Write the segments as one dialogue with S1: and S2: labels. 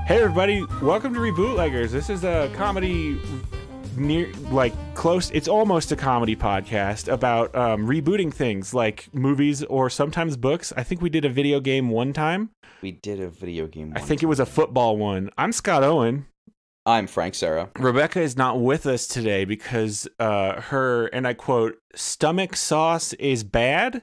S1: Hey everybody, welcome to Rebootleggers. This is a comedy it's almost a comedy podcast about rebooting things like movies or sometimes books. I think we did a video game one time.
S2: We did a video game one
S1: I think it was a football one. I'm Scott Owen.
S2: I'm Frank Sarah.
S1: Rebecca is not with us today because her, and I quote, stomach sauce is bad.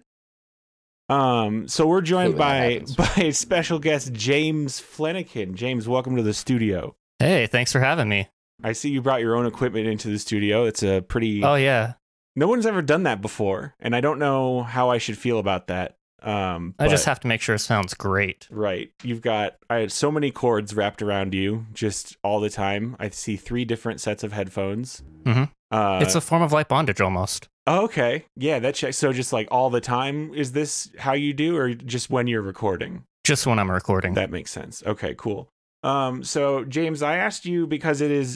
S1: So we're joined by special guest James Flenniken. James, welcome to the studio.
S3: Hey, thanks for having me.
S1: I see you brought your own equipment into the studio. It's a pretty...
S3: Oh, yeah.
S1: No one's ever done that before, and I don't know how I should feel about that.
S3: I just have to make sure it sounds great.
S1: Right. I had so many cords wrapped around you just all the time. I see 3 different sets of headphones.
S3: Mm-hmm. It's a form of light bondage almost.
S1: Oh, okay. Yeah, that checks. So just like all the time, is this how you do, or just when you're recording?
S3: Just when I'm recording.
S1: That makes sense. Okay, cool. So James, I asked you because it is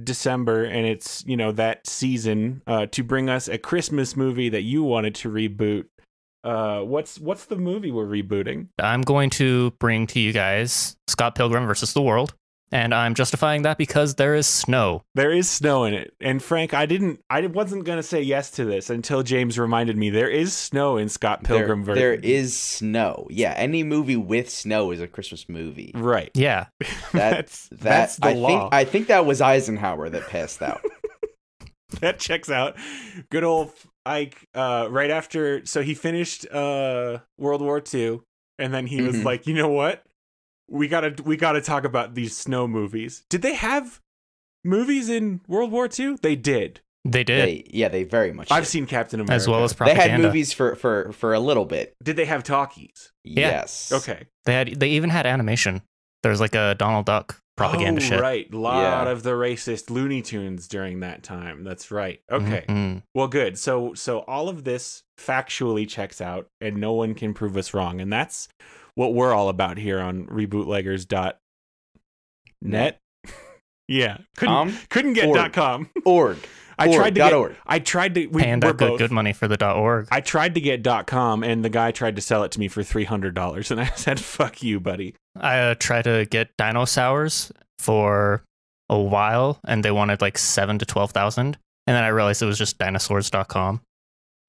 S1: December and it's, that season, to bring us a Christmas movie that you wanted to reboot. What's the movie we're rebooting?
S3: I'm going to bring to you guys Scott Pilgrim versus the World, and I'm justifying that because there is snow.
S1: There is snow in it. And Frank, I wasn't going to say yes to this until James reminded me there is snow in Scott Pilgrim versus...
S2: There is snow. Yeah, any movie with snow is a Christmas movie.
S1: Right.
S3: Yeah.
S1: That's the law.
S2: I think that was Eisenhower that passed out.
S1: That checks out. Good old Ike, right after, so he finished World War II, and then he was like, you know what? We gotta talk about these snow movies. Did they have movies in World War II? They did.
S3: They did.
S2: They very much
S1: I've
S2: did.
S1: seen Captain America.
S3: As well as propaganda.
S2: They had movies for a little bit.
S1: Did they have talkies?
S3: Yeah.
S2: Yes.
S1: Okay.
S3: They even had animation. There was like a Donald Duck propaganda shit.
S1: Right. A lot of the racist Looney Tunes during that time. That's right. Okay.
S3: Mm-hmm.
S1: Well, good. So all of this factually checks out, and no one can prove us wrong. And that's what we're all about here on rebootleggers.net. Yeah. Couldn't get .com.
S2: Org.
S1: I tried to
S3: paying that good money for the .org.
S1: I tried to get .com, and the guy tried to sell it to me for $300, and I said, "Fuck you, buddy."
S3: I tried to get dinosaurs for a while, and they wanted like 7,000 to 12,000, and then I realized it was just dinosaurs.com.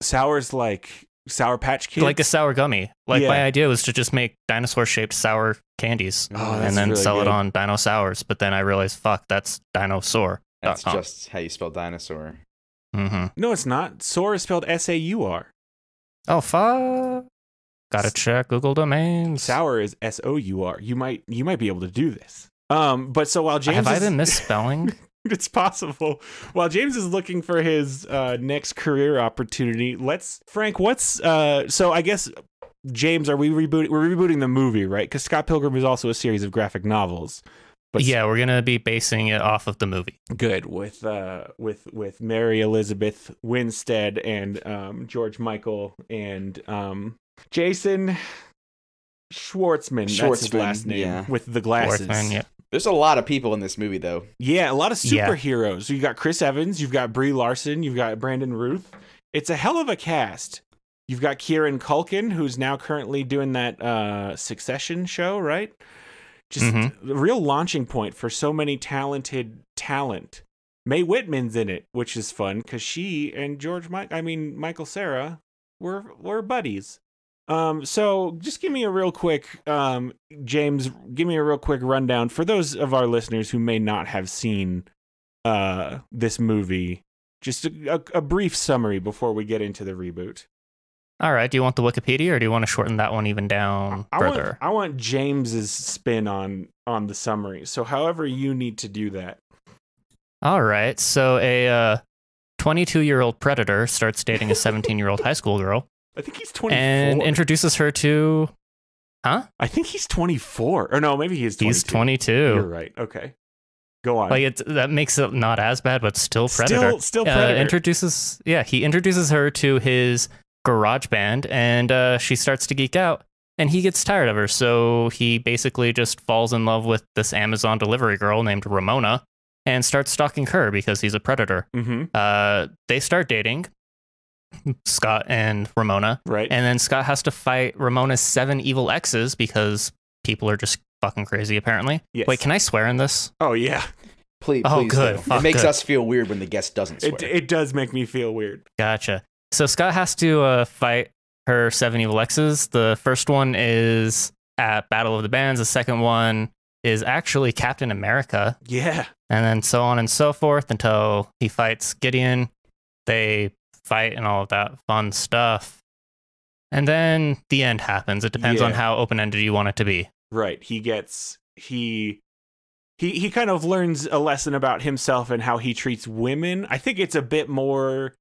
S1: Sours like Sour Patch Kids,
S3: like a sour gummy. Like my idea was to just make dinosaur-shaped sour candies, and then
S1: really
S3: sell
S1: good.
S3: it on Dinosaurs. But then I realized, fuck, that's dinosaur.
S2: That's just how you spell dinosaur.
S3: Mm-hmm.
S1: No, it's not. Sour is spelled S-A-U-R.
S3: Oh, fuck. Gotta check Google domains.
S1: Sour is S-O-U-R. You might be able to do this. But so while James
S3: I been misspelling?
S1: It's possible. While James is looking for his next career opportunity, Frank, so I guess, James, we're rebooting the movie, right? Because Scott Pilgrim is also a series of graphic novels. But
S3: yeah, we're gonna be basing it off of the movie.
S1: Good, with Mary Elizabeth Winstead and George Michael and Jason Schwartzman. That's his last name, with the glasses.
S3: Schwartzman, yeah.
S2: There's a lot of people in this movie, though.
S1: Yeah, a lot of superheroes. You got Chris Evans, you've got Brie Larson, you've got Brandon Routh. It's a hell of a cast. You've got Kieran Culkin, who's now currently doing that Succession show, right? Just a real launching point for so many talented talent. Mae Whitman's in it, which is fun because she and Michael Cera were buddies. So just give me a real quick, James, give me a real quick rundown for those of our listeners who may not have seen this movie. Just a brief summary before we get into the reboot.
S3: All right. Do you want the Wikipedia, or do you want to shorten that one even down further?
S1: I want James's spin on the summary. So however you need to do that.
S3: All right. So a 22-year-old predator starts dating a 17-year-old high school girl.
S1: I think he's 24.
S3: And introduces her to... Huh?
S1: I think he's 24. Or no, maybe he's 22.
S3: He's 22.
S1: You're right. Okay. Go on.
S3: Like that makes it not as bad, but still predator.
S1: Still predator.
S3: He introduces her to his garage band, and she starts to geek out, and he gets tired of her, so he basically just falls in love with this Amazon delivery girl named Ramona and starts stalking her because he's a predator. They start dating, Scott and Ramona,
S1: right?
S3: And then Scott has to fight Ramona's 7 evil exes because people are just fucking crazy, apparently.
S1: Yes.
S3: Wait, can I swear in this?
S1: Oh, yeah.
S2: Please,
S3: Oh,
S2: please
S3: good.
S2: do.
S3: Fuck,
S2: It makes
S3: good.
S2: us feel weird when the guest doesn't swear.
S1: It does make me feel weird.
S3: Gotcha. So Scott has to fight her 7 evil exes. The first one is at Battle of the Bands. The second one is actually Captain America.
S1: Yeah.
S3: And then so on and so forth until he fights Gideon. They fight and all of that fun stuff. And then the end happens. It depends on how open-ended you want it to be.
S1: Right. He kind of learns a lesson about himself and how he treats women. I think it's a bit more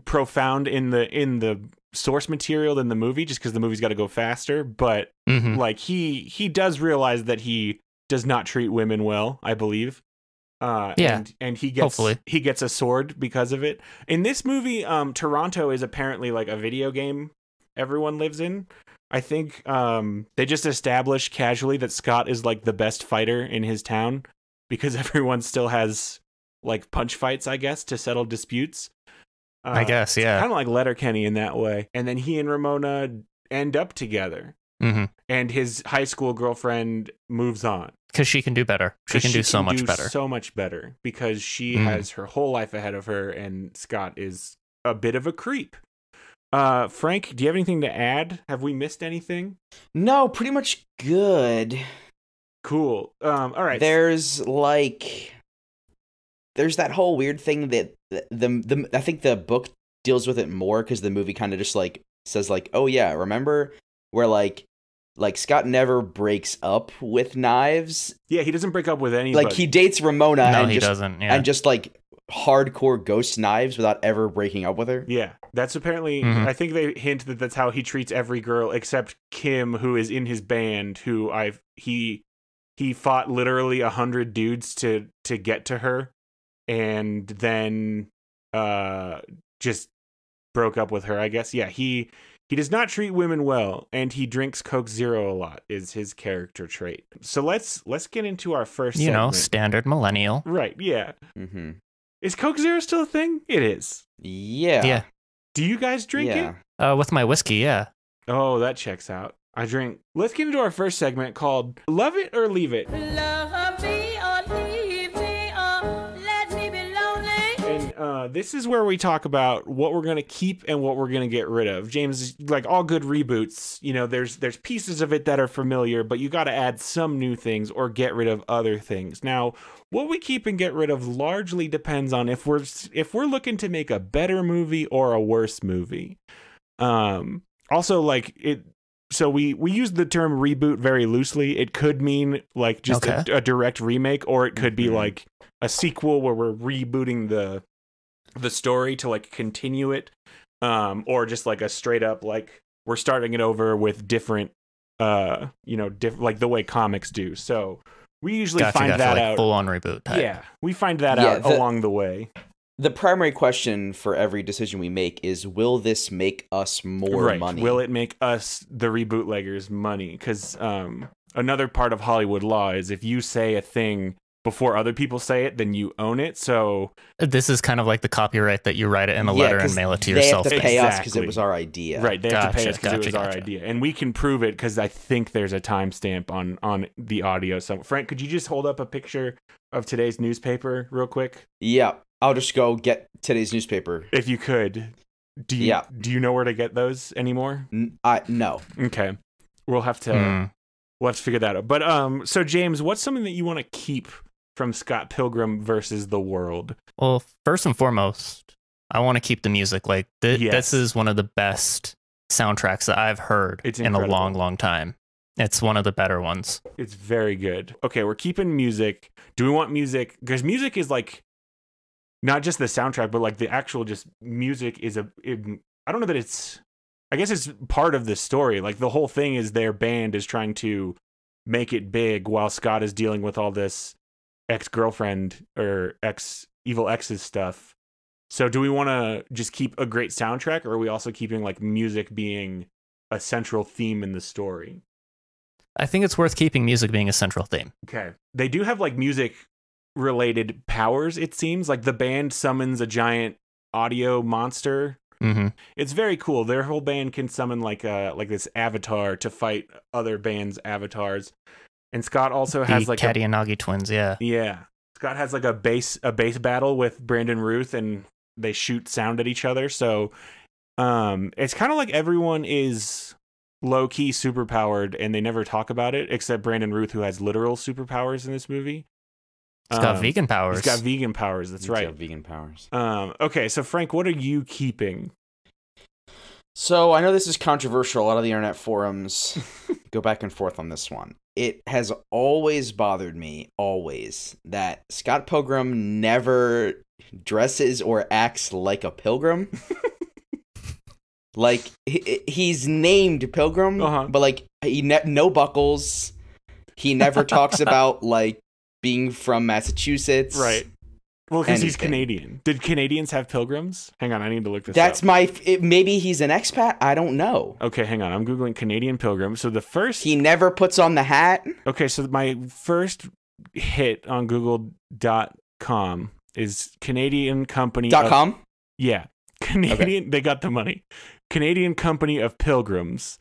S1: profound in the source material than the movie, just because the movie's got to go faster. But like he does realize that he does not treat women well, I believe. And he gets a sword because of it. In this movie, Toronto is apparently like a video game everyone lives in. I think they just established casually that Scott is like the best fighter in his town because everyone still has like punch fights, I guess, to settle disputes.
S3: I guess, yeah.
S1: Kind of like Letterkenny in that way. And then he and Ramona end up together. And his high school girlfriend moves on.
S3: Because she can do better. She can do so much better.
S1: So much better because she has her whole life ahead of her, and Scott is a bit of a creep. Frank, do you have anything to add? Have we missed anything?
S2: No, pretty much good.
S1: Cool. All right.
S2: There's that whole weird thing that I think the book deals with it more because the movie kind of just like says like, oh yeah, remember where like Scott never breaks up with Knives.
S1: Yeah, he doesn't break up with anybody.
S2: Like he dates Ramona.
S3: No,
S2: and
S3: he
S2: just,
S3: doesn't. Yeah.
S2: And just like hardcore ghost Knives without ever breaking up with her.
S1: Yeah, that's apparently. I think they hint that that's how he treats every girl except Kim, who is in his band. Who he fought literally 100 dudes to get to her, and then just broke up with her. I guess. Yeah, he does not treat women well, and he drinks Coke Zero a lot. Is his character trait. So let's get into our first. segment.
S3: Standard millennial.
S1: Right. Yeah. Is Coke Zero still a thing? It is.
S2: Yeah.
S3: Yeah.
S1: Do you guys drink it?
S3: With my whiskey, yeah.
S1: Oh, that checks out. I drink. Let's get into our first segment called Love It or Leave It.
S4: Love me or leave me or let me be lonely.
S1: And this is where we talk about what we're going to keep and what we're going to get rid of. James, like all good reboots, there's pieces of it that are familiar, but you got to add some new things or get rid of other things. Now, what we keep and get rid of largely depends on if we're looking to make a better movie or a worse movie. Also, like it. So we use the term reboot very loosely. It could mean like just a direct remake, or it could be like a sequel where we're rebooting the story to like continue it, or just like a straight up like we're starting it over with different, like the way comics do. So we usually find that out.
S3: Full on reboot type.
S1: Yeah, we find that out along the way.
S2: The primary question for every decision we make is, will this make us more money?
S1: Will it make us, the rebootleggers, money? Because another part of Hollywood law is if you say a thing before other people say it, then you own it. So
S3: this is kind of like the copyright that you write it in a letter and mail it to yourself.
S2: They have to pay us because it was our idea.
S1: Right, they have to pay us because it was our idea. And we can prove it because I think there's a timestamp on the audio. So Frank, could you just hold up a picture of today's newspaper real quick?
S2: Yeah. I'll just go get today's newspaper.
S1: If you could. Do you know where to get those anymore?
S2: No.
S1: Okay. We'll have to figure that out. But so James, what's something that you want to keep from Scott Pilgrim versus the World?
S3: Well, first and foremost, I want to keep the music. Like this is one of the best soundtracks that I've heard in a long, long time. It's one of the better ones. It's
S1: very good. Okay, we're keeping music. Do we want music? Because music is like not just the soundtrack, but like the actual just music is I don't know that it's, I guess it's part of the story. Like the whole thing is their band is trying to make it big while Scott is dealing with all this ex-girlfriend or evil ex's stuff. So do we want to just keep a great soundtrack, or are we also keeping like music being a central theme in the story?
S3: I think it's worth keeping music being a central theme.
S1: Okay. They do have like music related powers, it seems. Like the band summons a giant audio monster. It's very cool. Their whole band can summon like this avatar to fight other bands' avatars. And Scott also
S3: The
S1: has like
S3: Caddy and Nagi twins, yeah.
S1: yeah. Scott has like a bass battle with Brandon Ruth, and they shoot sound at each other. So it's kind of like everyone is low key superpowered, and they never talk about it except Brandon Ruth, who has literal superpowers in this movie.
S3: He's got vegan powers.
S1: He's got vegan powers. That's right.
S2: He's got vegan powers.
S1: Okay, so Frank, what are you keeping?
S2: So I know this is controversial. A lot of the internet forums go back and forth on this one. It has always bothered me, that Scott Pilgrim never dresses or acts like a pilgrim. Like, he's named Pilgrim, but, like, no buckles. He never talks about, like, being from Massachusetts.
S1: Right. Well, because he's Canadian. Did Canadians have pilgrims? Hang on, I need to look this
S2: That's
S1: up.
S2: Maybe he's an expat? I don't know.
S1: Okay, hang on. I'm Googling Canadian pilgrim. So the first...
S2: He never puts on the hat?
S1: Okay, so my first hit on Google.com is Canadian Company
S2: .com?
S1: Yeah. Canadian... Okay. They got the money. Canadian Company of Pilgrims.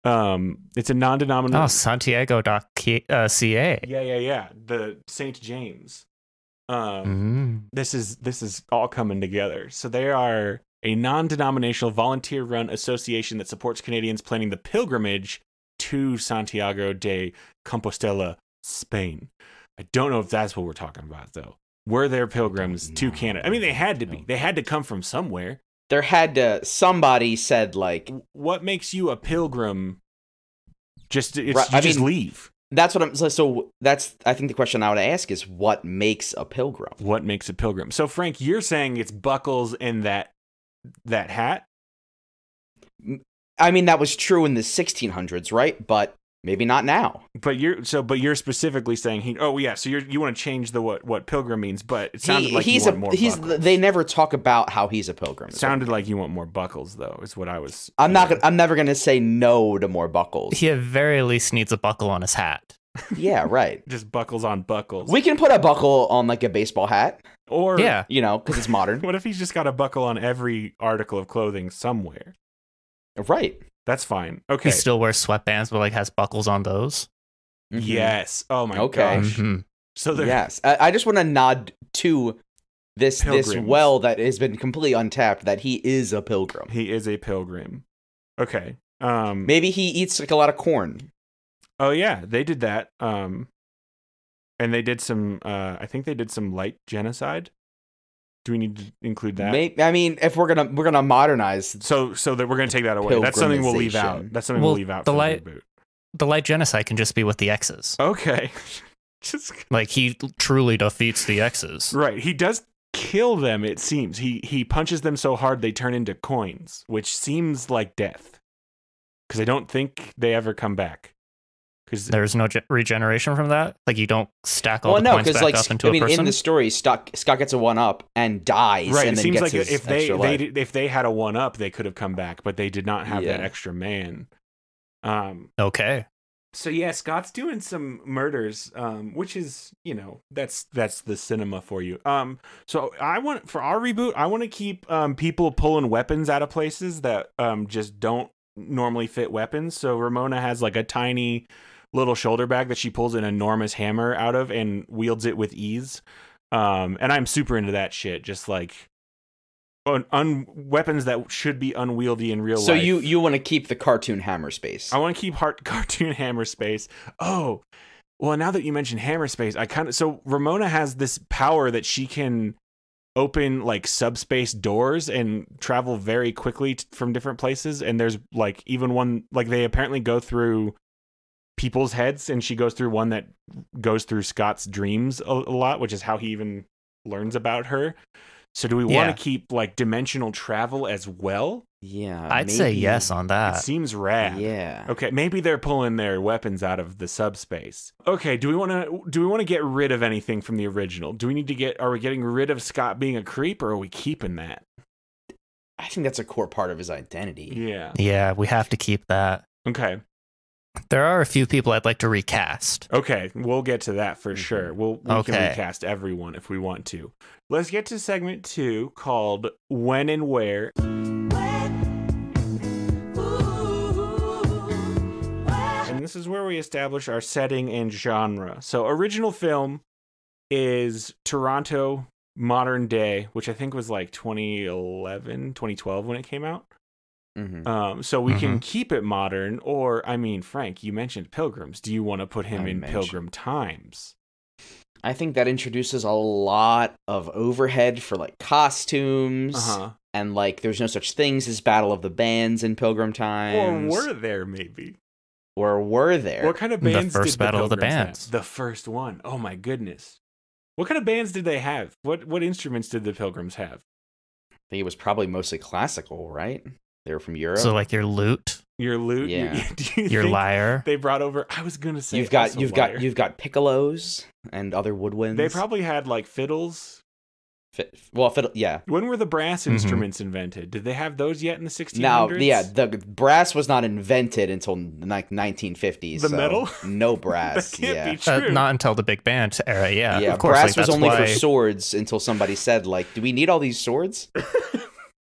S1: It's a non-denominational...
S3: Oh, Santiago.ca.
S1: Yeah. The St. James. This is all coming together. So they are a non-denominational volunteer-run association that supports Canadians planning the pilgrimage to Santiago de Compostela, Spain. I don't know if that's what we're talking about, though. Were there pilgrims to Canada? I mean, they had to be. They had to come from somewhere.
S2: Somebody said, like...
S1: What makes you a pilgrim? Just leave.
S2: That's what I think the question I would ask is, what makes a pilgrim?
S1: What makes a pilgrim? So, Frank, you're saying it's buckles and that hat?
S2: I mean, that was true in the 1600s, right? But maybe not now.
S1: But you're specifically saying so you want to change the what pilgrim means, but it sounded like you want more buckles.
S2: They never talk about how he's a pilgrim.
S1: It sounded like you want more buckles, though, is what I was...
S2: I'm never going to say no to more buckles.
S3: He at very least needs a buckle on his hat.
S2: Yeah, right.
S1: Just buckles on buckles.
S2: We can put a buckle on, like, a baseball hat.
S1: Or...
S3: Yeah.
S2: Because it's modern.
S1: What if he's just got a buckle on every article of clothing somewhere?
S2: Right.
S1: That's fine. Okay.
S3: He still wears sweatbands, but, like, has buckles on those.
S2: Mm-hmm.
S1: Yes. Oh, my gosh.
S3: Mm-hmm.
S1: So
S2: yes. I just want to nod to this well that has been completely untapped, that he is a pilgrim.
S1: He is a pilgrim. Okay.
S2: Maybe he eats, like, a lot of corn.
S1: Oh yeah, they did that. And they did some. I think they did some light genocide. Do we need to include that?
S2: I mean, if we're gonna modernize,
S1: so that we're gonna take that away. That's something we'll leave out. That's something we'll leave out.
S3: The light genocide can just be with the X's.
S1: Okay.
S3: Like, he truly defeats the X's.
S1: Right. He does kill them. It seems he punches them so hard they turn into coins, which seems like death. Because I don't think they ever come back.
S3: There's no regeneration from that? Like, you don't stack all the points back up into a person?
S2: In the story, Scott gets a 1-up and dies.
S1: Right,
S2: and
S1: it
S2: then
S1: seems
S2: gets
S1: like if they had a 1-up, they could have come back, but they did not have that extra man.
S3: Okay.
S1: So yeah, Scott's doing some murders, which is, that's the cinema for you. So for our reboot, I want to keep people pulling weapons out of places that just don't normally fit weapons. So Ramona has like a tiny little shoulder bag that she pulls an enormous hammer out of and wields it with ease. And I'm super into that shit. Just like weapons that should be unwieldy in real life.
S2: So you want to keep the cartoon hammer space.
S1: I want to keep cartoon hammer space. Oh, well, now that you mentioned hammer space, so Ramona has this power that she can open like subspace doors and travel very quickly from different places. And there's like even one, like they apparently go through people's heads, and she goes through one that goes through Scott's dreams a lot, which is how he even learns about her. So do we want to keep like dimensional travel as well?
S2: Yeah,
S3: I'd say yes on that.
S1: It seems rad.
S2: Yeah.
S1: Okay, maybe they're pulling their weapons out of the subspace. Okay, do we want to get rid of anything from the original? Are we getting rid of Scott being a creep, or are we keeping that?
S2: I think that's a core part of his identity.
S1: Yeah.
S3: Yeah, we have to keep that.
S1: Okay.
S3: There are a few people I'd like to recast.
S1: Okay, we'll get to that for sure. We can recast everyone if we want to. Let's get to segment 2 called When and Where. And this this is where we establish our setting and genre. So original film is Toronto, modern day, which I think was like 2011, 2012 when it came out. So we can keep it modern, or, I mean, Frank, you mentioned Pilgrims. Do you want to put him in Pilgrim times?
S2: I think that introduces a lot of overhead for, like, costumes, and, like, there's no such things as Battle of the Bands in Pilgrim times.
S1: Or were there, maybe?
S2: Or were there?
S1: What kind of bands
S3: the first
S1: did
S3: Battle of the
S1: Pilgrims
S3: Bands.
S1: have? The first one. Oh, my goodness. What kind of bands did they have? What instruments did the Pilgrims have?
S2: I think it was probably mostly classical, right? They were from Europe.
S3: So like your lute,
S1: Your lute,
S2: Yeah.
S3: your lyre.
S1: They brought over. I was gonna say
S2: you've got piccolos and other woodwinds.
S1: They probably had like fiddles.
S2: Fiddle. Yeah.
S1: When were the brass instruments invented? Did they have those yet in the 1600s?
S2: Now, yeah, the brass was not invented until like 1950s.
S1: The
S2: so
S1: metal?
S2: No brass.
S1: That can't
S2: yeah.
S1: be true.
S3: Not until the big band era. Yeah,
S2: Yeah,
S3: of course.
S2: brass
S3: like,
S2: was only
S3: why
S2: for swords until somebody said, like, do we need all these swords?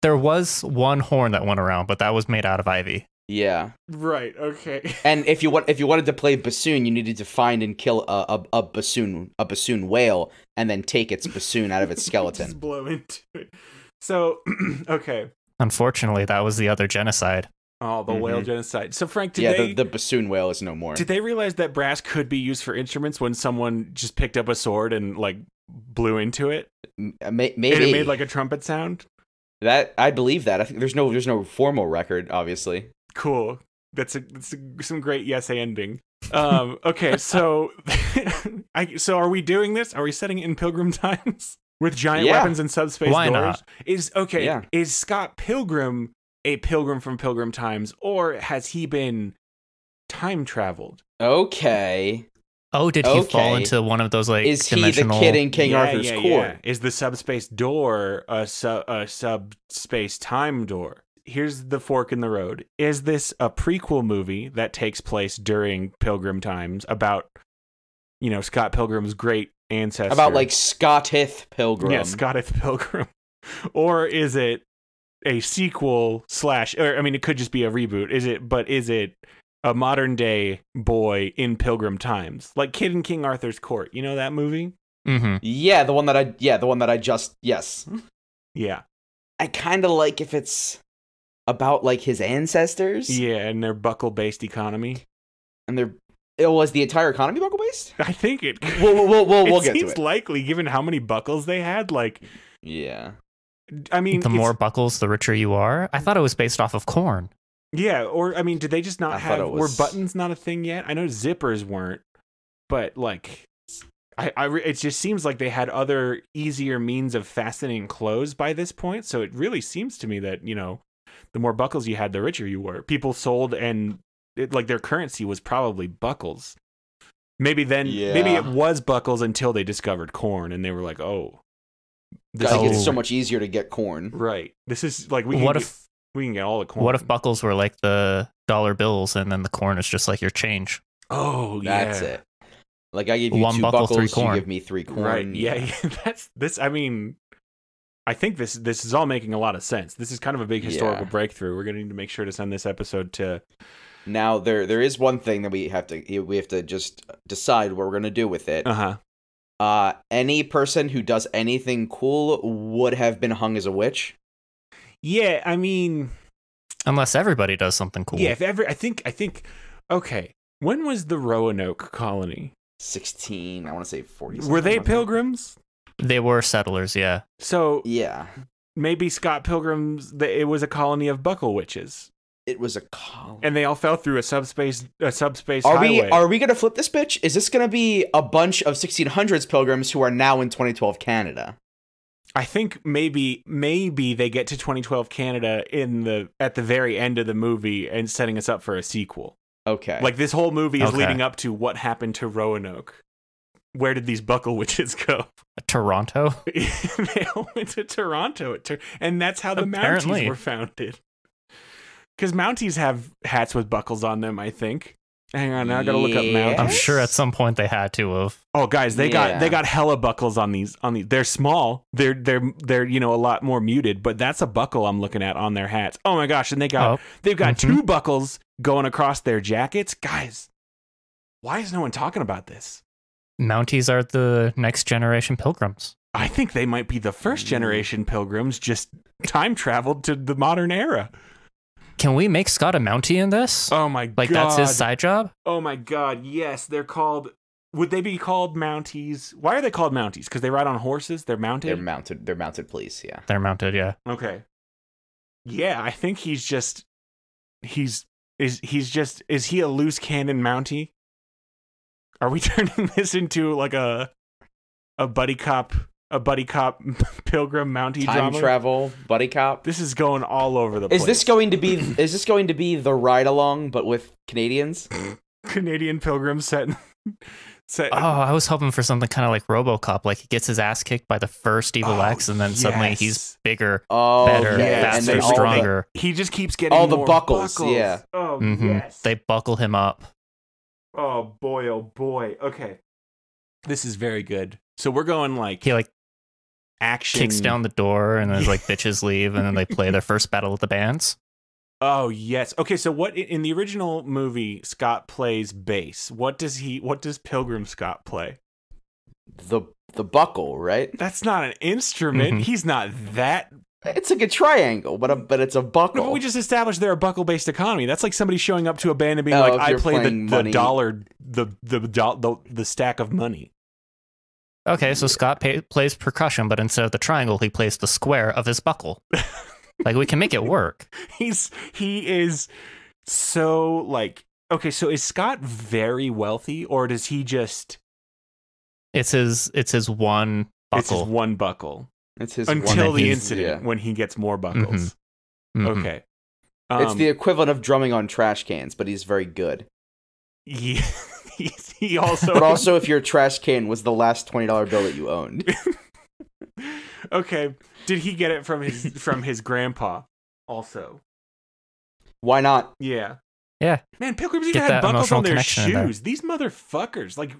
S3: there was one horn that went around, but that was made out of ivy.
S2: Yeah.
S1: Right. Okay.
S2: And if you wanted to play bassoon, you needed to find and kill a bassoon whale and then take its bassoon out of its skeleton.
S1: Just blow into it. So, okay.
S3: Unfortunately, that was the other genocide.
S1: Oh, the whale genocide. So, Frank,
S2: the bassoon whale is no more.
S1: Did they realize that brass could be used for instruments when someone just picked up a sword and like blew into it?
S2: Maybe
S1: And it made like a trumpet sound?
S2: That I believe that. I think there's no formal record, obviously.
S1: Cool. That's some great yes ending. Okay, so so are we doing this? Are we setting it in Pilgrim times with giant weapons and subspace
S3: Why
S1: doors?
S3: not?
S1: Is Scott Pilgrim a pilgrim from Pilgrim times, or has he been time traveled?
S2: Okay.
S3: Oh, did he fall into one of those like
S2: is
S3: dimensional...
S2: he the kid in King Arthur's court?
S1: Yeah. Is the subspace door a subspace time door? Here's the fork in the road. Is this a prequel movie that takes place during Pilgrim times about, Scott Pilgrim's great ancestor?
S2: About like Scottith Pilgrim.
S1: Yeah, Scottith Pilgrim. Or is it a sequel it could just be a reboot. Is it a modern day boy in Pilgrim times? Like Kid in King Arthur's Court. You know that movie?
S3: Mm-hmm.
S2: Yeah, the one that I just, yes.
S1: Yeah.
S2: I kind of like if it's about like his ancestors.
S1: Yeah, and their buckle-based economy.
S2: And was the entire economy buckle-based?
S1: I think it.
S2: We'll get to it.
S1: Seems likely, given how many buckles they had. Like,
S2: yeah.
S1: I mean,
S3: the more buckles, the richer you are. I thought it was based off of corn.
S1: Yeah, or I mean, did they just not have?
S2: Were
S1: buttons not a thing yet? I know zippers weren't, but like, it just seems like they had other easier means of fastening clothes by this point. So it really seems to me that the more buckles you had, the richer you were. People sold, and their currency was probably buckles. Maybe it was buckles until they discovered corn, and they were like, "Oh,
S2: it's so much easier to get corn."
S1: Right. This is like we can get all the corn.
S3: What if buckles were like the dollar bills, and then the corn is just like your change?
S1: Oh, yeah.
S2: That's it. Like I give you
S3: 1
S2: 2
S3: buckle,
S2: buckles,
S3: 3 corn.
S2: you give me 3 corn.
S1: Right. Yeah. That's this. I mean, I think this is all making a lot of sense. This is kind of a big historical breakthrough. We're going to need to make sure to send this episode to.
S2: Now there is one thing that we have to just decide what we're going to do with it. Any person who does anything cool would have been hung as a witch.
S1: Yeah, I mean,
S3: unless everybody does something cool.
S1: Yeah, I think. Okay, when was the Roanoke colony?
S2: 16. I want to say 40.
S1: Were they pilgrims?
S3: They were settlers. Yeah.
S1: So
S2: yeah,
S1: maybe Scott Pilgrim's. It was a colony of buckle witches.
S2: It was a colony,
S1: and they all fell through a subspace
S2: highway. Are we gonna flip this bitch? Is this gonna be a bunch of 1600s pilgrims who are now in 2012 Canada?
S1: I think maybe they get to 2012 Canada at the very end of the movie and setting us up for a sequel.
S2: Okay.
S1: Like this whole movie is leading up to what happened to Roanoke. Where did these buckle witches go?
S3: Toronto?
S1: They all went to Toronto. And that's how the Mounties were founded. Because Mounties have hats with buckles on them, I think. Hang on, now I gotta look up Mounties.
S3: I'm sure at some point they had to have.
S1: Oh, guys, they got hella buckles on these. They're small. They're a lot more muted, but that's a buckle I'm looking at on their hats. Oh my gosh, and they've got 2 buckles going across their jackets, guys. Why is no one talking about this?
S3: Mounties are the next generation pilgrims.
S1: I think they might be the first generation pilgrims, just time traveled to the modern era.
S3: Can we make Scott a Mountie in this?
S1: Oh my god.
S3: Like that's his side job?
S1: Oh my god, yes. They're called... Would they be called Mounties? Why are they called Mounties? Because they ride on horses? They're mounted?
S2: They're mounted police, yeah.
S3: They're mounted, yeah.
S1: Okay. Yeah, I think he's just... Is he a loose cannon Mountie? Are we turning this into like a buddy cop pilgrim Mountie
S2: Time
S1: drama?
S2: travel, buddy cop.
S1: This is going all over the place.
S2: Is this going to be the ride along but with Canadians?
S1: Canadian pilgrim set.
S3: Oh, I was hoping for something kind of like RoboCop, like he gets his ass kicked by the first evil X, and then suddenly he's bigger, better, faster,
S2: and then
S3: stronger.
S1: He just keeps getting
S2: all the
S1: more
S2: buckles. Yeah.
S1: Oh yes.
S3: They buckle him up.
S1: Oh boy. Okay. This is very good. So we're going like
S3: He like
S1: action.
S3: kicks down the door, and then like bitches leave, and then they play their first battle of the bands.
S1: Oh yes. Okay, so what in the original movie Scott plays bass. What does Pilgrim Scott play?
S2: The buckle, right?
S1: That's not an instrument. He's not that.
S2: It's like a triangle, but it's a buckle.
S1: No, but we just established they're a buckle-based economy. That's like somebody showing up to a band and being
S2: if
S1: I
S2: you're
S1: play the
S2: playing
S1: dollar, the stack of money.
S3: Okay, so Scott plays percussion, but instead of the triangle, he plays the square of his buckle. Like, we can make it work.
S1: He is so like, okay, so is Scott very wealthy, or does he just...
S3: It's his one buckle.
S1: It's his one buckle.
S2: It's his
S1: until
S2: one
S1: the incident when he gets more buckles. Okay.
S2: It's the equivalent of drumming on trash cans, but he's very good.
S1: He also...
S2: But also if your trash can was the last $20 bill that you owned.
S1: Okay. Did he get it from his grandpa also?
S2: Why not?
S1: Yeah.
S3: Yeah.
S1: Man, pilgrims even had buckles on their shoes. These motherfuckers. Like,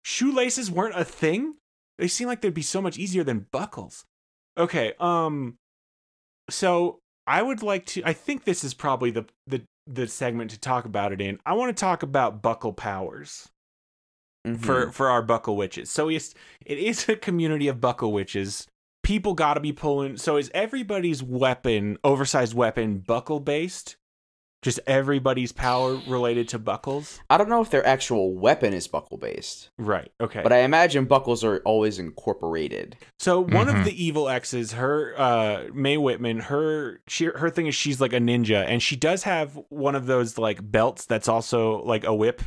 S1: shoelaces weren't a thing? They seem like they'd be so much easier than buckles. Okay, so I would like to... I think this is probably the segment to talk about it in. I want to talk about buckle powers. For our buckle witches. So it is a community of buckle witches. People got to be pulling. So is everybody's weapon, oversized weapon, buckle based? Just everybody's power related to buckles?
S2: I don't know if their actual weapon is buckle based.
S1: Right. Okay.
S2: But I imagine buckles are always incorporated.
S1: So one of the evil exes, her Mae Whitman, her thing is she's like a ninja, and she does have one of those like belts that's also like a whip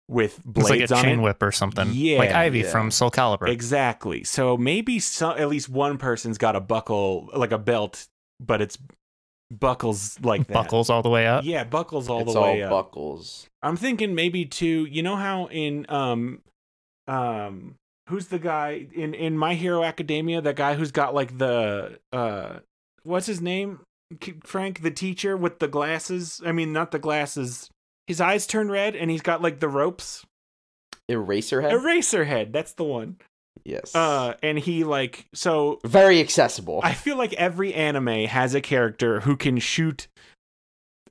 S1: with blades on it.
S3: It's like a chain whip or something.
S1: Yeah.
S3: Like Ivy from Soul Calibur.
S1: Exactly. So maybe at least one person's got a buckle, like a belt, but it's buckles like that.
S3: Buckles all the way up?
S1: Yeah, buckles all the way up.
S2: It's all buckles.
S1: I'm thinking maybe too, you know how in who's the guy in My Hero Academia, that guy who's got like the what's his name? Frank, the teacher with the glasses. I mean, not the glasses. His eyes turn red, and he's got like the ropes.
S2: Eraserhead?
S1: Eraserhead, that's the one.
S2: Yes.
S1: And he like, so
S2: very accessible.
S1: I feel like every anime has a character who can shoot,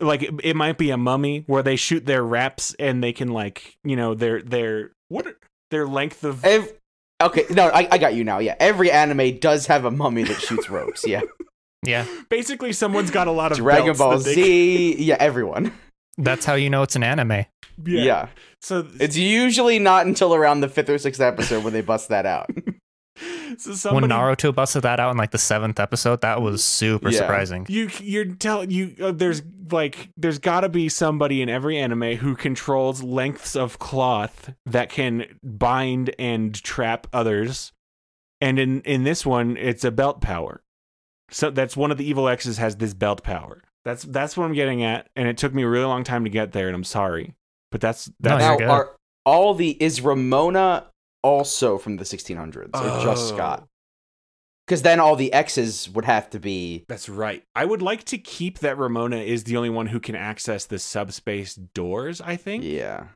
S1: like it might be a mummy where they shoot their reps and they can like, you know, their length of...
S2: Okay, no, I got you now, yeah. Every anime does have a mummy that shoots ropes, yeah.
S3: Yeah.
S1: Basically, someone's got a lot of
S2: Dragon Ball Z, yeah, everyone.
S3: That's how you know it's an anime.
S2: Yeah.
S1: So
S2: it's usually not until around the 5th or 6th episode when they bust that out.
S1: So
S3: when Naruto busted that out in like the 7th episode, that was super surprising.
S1: There's got to be somebody in every anime who controls lengths of cloth that can bind and trap others, and in this one, it's a belt power. So that's one of the evil X's has this belt power. That's what I'm getting at, and it took me a really long time to get there, and I'm sorry, but that's
S2: now. Is Ramona also from the 1600s or just Scott? Because then all the X's would have to be...
S1: That's right. I would like to keep that Ramona is the only one who can access the subspace doors, I think.
S2: Yeah.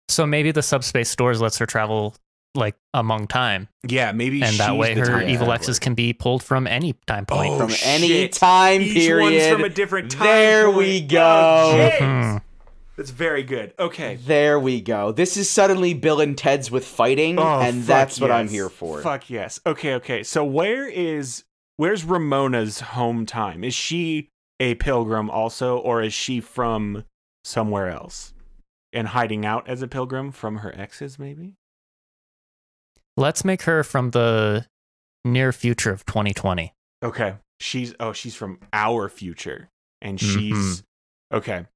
S3: So maybe the subspace doors lets her travel like among time.
S1: Yeah, maybe.
S3: And that way her evil X's can be pulled from any time point.
S2: Any time period.
S1: Each one's from a different time
S2: There
S1: point.
S2: we go.
S1: Oh, That's very good. Okay.
S2: There we go. This is suddenly Bill and Ted's with fighting, and
S1: fuck
S2: that's what I'm
S1: yes.
S2: here for.
S1: Fuck yes. Okay. So where's Ramona's home time? Is she a pilgrim also, or is she from somewhere else and hiding out as a pilgrim from her exes, maybe?
S3: Let's make her from the near future of 2020.
S1: Okay. She's from our future, and she's okay.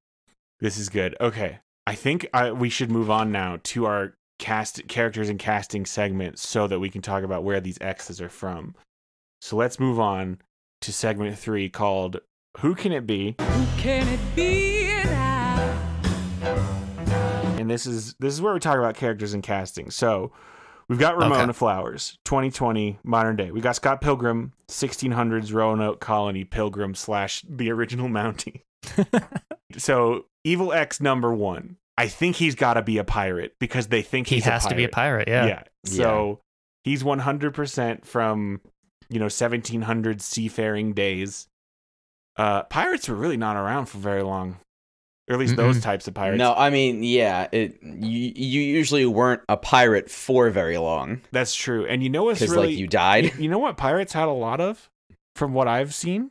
S1: This is good. Okay. I think we should move on now to our characters and casting segment so that we can talk about where these exes are from. So let's move on to segment 3 called Who Can It Be?
S4: Who can it be now?
S1: And this is where we talk about characters and casting. So we've got Ramona Flowers, 2020, modern day. We got Scott Pilgrim, 1600s Roanoke Colony Pilgrim / the original Mountie. So Evil X number 1. I think he's got to be a pirate because they think
S3: He has to be a pirate, yeah.
S1: Yeah. So he's 100% from, 1700s seafaring days. Pirates were really not around for very long. Or at least those types of pirates.
S2: No, I mean, yeah, you usually weren't a pirate for very long.
S1: That's true. And you know what's
S2: Because,
S1: really...
S2: like, you died.
S1: You know what pirates had a lot of? From what I've seen?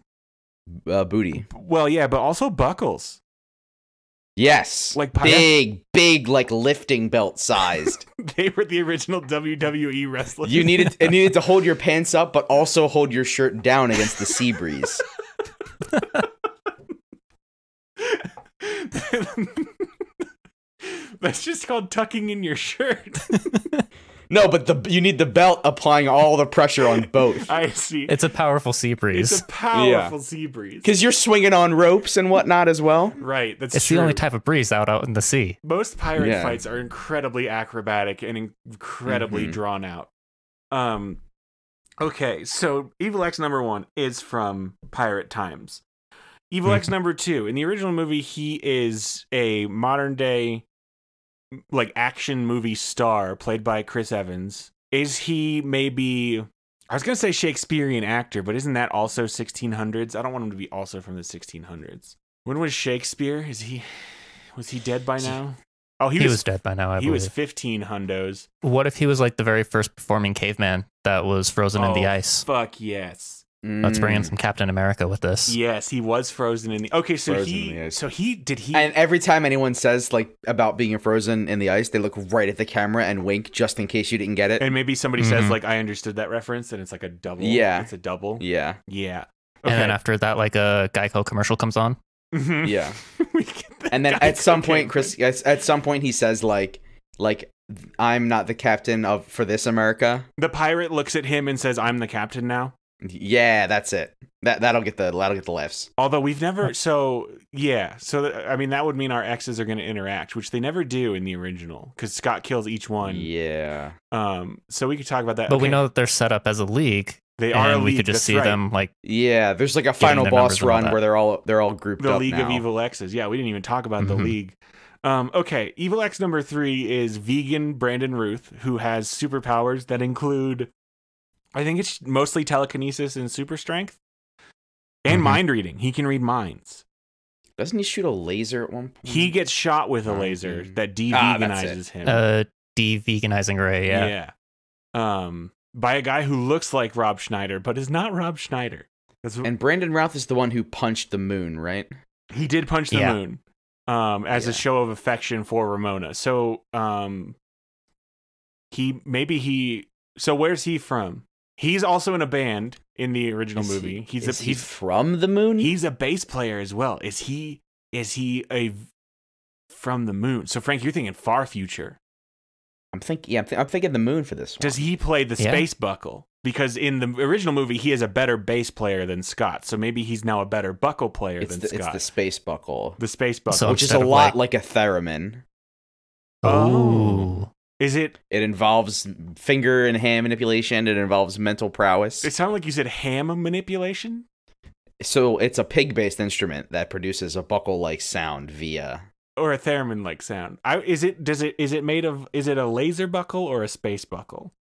S2: Booty.
S1: Well, yeah, but also buckles.
S2: Yes.
S1: Like
S2: big, like lifting belt sized.
S1: They were the original WWE wrestlers.
S2: You needed to hold your pants up, but also hold your shirt down against the sea breeze.
S1: That's just called tucking in your shirt.
S2: No, but you need the belt applying all the pressure on both.
S1: I see.
S3: It's a powerful sea breeze.
S1: It's a powerful sea breeze.
S2: Because you're swinging on ropes and whatnot as well.
S1: Right, that's
S3: It's
S1: true.
S3: the only type of breeze out in the sea.
S1: Most pirate fights are incredibly acrobatic and incredibly drawn out. Okay, so Evil X number 1 is from Pirate Times. Evil X number 2, in the original movie, he is a modern day like action movie star played by Chris Evans. Is he maybe, I was going to say Shakespearean actor, but isn't that also 1600s? I don't want him to be also from the 1600s. When was Shakespeare? Was he dead by now? Oh, he was
S3: dead by now, I believe.
S1: He was 15 hundos.
S3: What if he was like the very first performing caveman that was frozen in the ice?
S1: Fuck yes.
S3: Let's bring in some Captain America with this.
S1: Yes, he was frozen in the... Okay, so
S2: Frozen in the ice.
S1: did he...
S2: And every time anyone says like about being frozen in the ice, they look right at the camera and wink just in case you didn't get it.
S1: And maybe somebody says like, I understood that reference, and it's like a double.
S2: Yeah.
S1: It's a double.
S2: Yeah.
S1: Yeah. Okay.
S3: And then after that, like a Geico commercial comes on.
S2: Yeah.
S1: We get that
S2: And then
S1: guy
S2: at some
S1: cooking.
S2: point, at some point he says like I'm not the captain for this America.
S1: The pirate looks at him and says, I'm the captain now.
S2: Yeah, that's it. That'll get the laughs.
S1: Although we've never... I mean, that would mean our exes are going to interact, which they never do in the original, because Scott kills each one.
S2: Yeah.
S1: So we could talk about that.
S3: But we know that they're set up as a league.
S1: They are a
S3: and we
S1: league,
S3: could just
S1: that's
S3: see
S1: right.
S3: them like...
S2: Yeah, there's like a final
S3: their
S2: boss
S3: numbers and all
S2: run
S3: that.
S2: where they're all grouped
S1: the
S2: up
S1: League
S2: now.
S1: of Evil X's. Yeah, we didn't even talk about the League. Okay, Evil X number 3 is vegan Brandon Ruth, who has superpowers that include, I think it's mostly telekinesis and super strength, and mind reading. He can read minds.
S2: Doesn't he shoot a laser at one point?
S1: He gets shot with a laser that de-veganizes him.
S3: De-veganizing ray, yeah.
S1: By a guy who looks like Rob Schneider, but is not Rob Schneider.
S2: And Brandon Routh is the one who punched the moon, right?
S1: He did punch the moon as a show of affection for Ramona. So so where's he from? He's also in a band in the original movie.
S2: He's from the moon?
S1: He's a bass player as well. Is he from the moon? So Frank, you're thinking far future.
S2: I'm thinking the moon for this one.
S1: Does he play the space buckle? Because in the original movie, he is a better bass player than Scott. So maybe he's now a better buckle player than Scott.
S2: It's the space buckle.
S1: The space buckle.
S3: So
S2: which is a lot like a theremin.
S1: Oh. Is it?
S2: It involves finger and hand manipulation. It involves mental prowess.
S1: It sounded like you said ham manipulation?
S2: So it's a pig-based instrument that produces a buckle-like sound via...
S1: Or a theremin-like sound. Is it a laser buckle or a space buckle?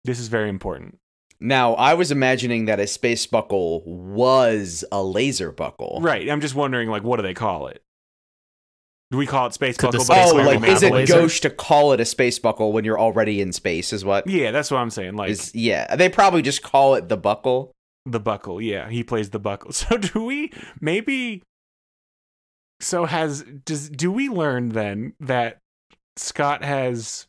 S1: This is very important.
S2: Now, I was imagining that a space buckle was a laser buckle.
S1: Right. I'm just wondering, like, what do they call it? We call it space
S3: Could the
S1: buckle, but
S3: space
S1: it's
S2: Oh,
S3: buckle
S1: clearly
S2: like
S3: have
S2: is
S3: a
S2: it
S3: laser?
S2: gauche to call it a space buckle when you're already in space? Is what?
S1: Yeah, that's what I'm saying. Like
S2: Yeah, they probably just call it the buckle.
S1: the buckle. Yeah, he plays the buckle. So do we maybe? So do we learn then that Scott has?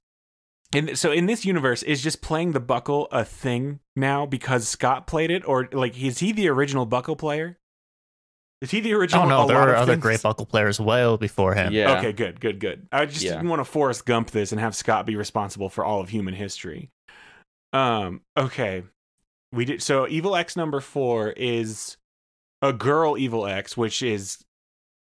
S1: So in this universe, is just playing the buckle a thing now because Scott played it, or like is he the original buckle player? Is he the original?
S3: Oh no,
S1: a
S3: there
S1: lot
S3: were
S1: of
S3: other
S1: things?
S3: great buckle players well before him.
S2: Yeah.
S1: Okay, good. I just
S2: Yeah.
S1: didn't want to Forrest Gump this and have Scott be responsible for all of human history. Okay. We did so Evil X number 4 is a girl Evil X, which is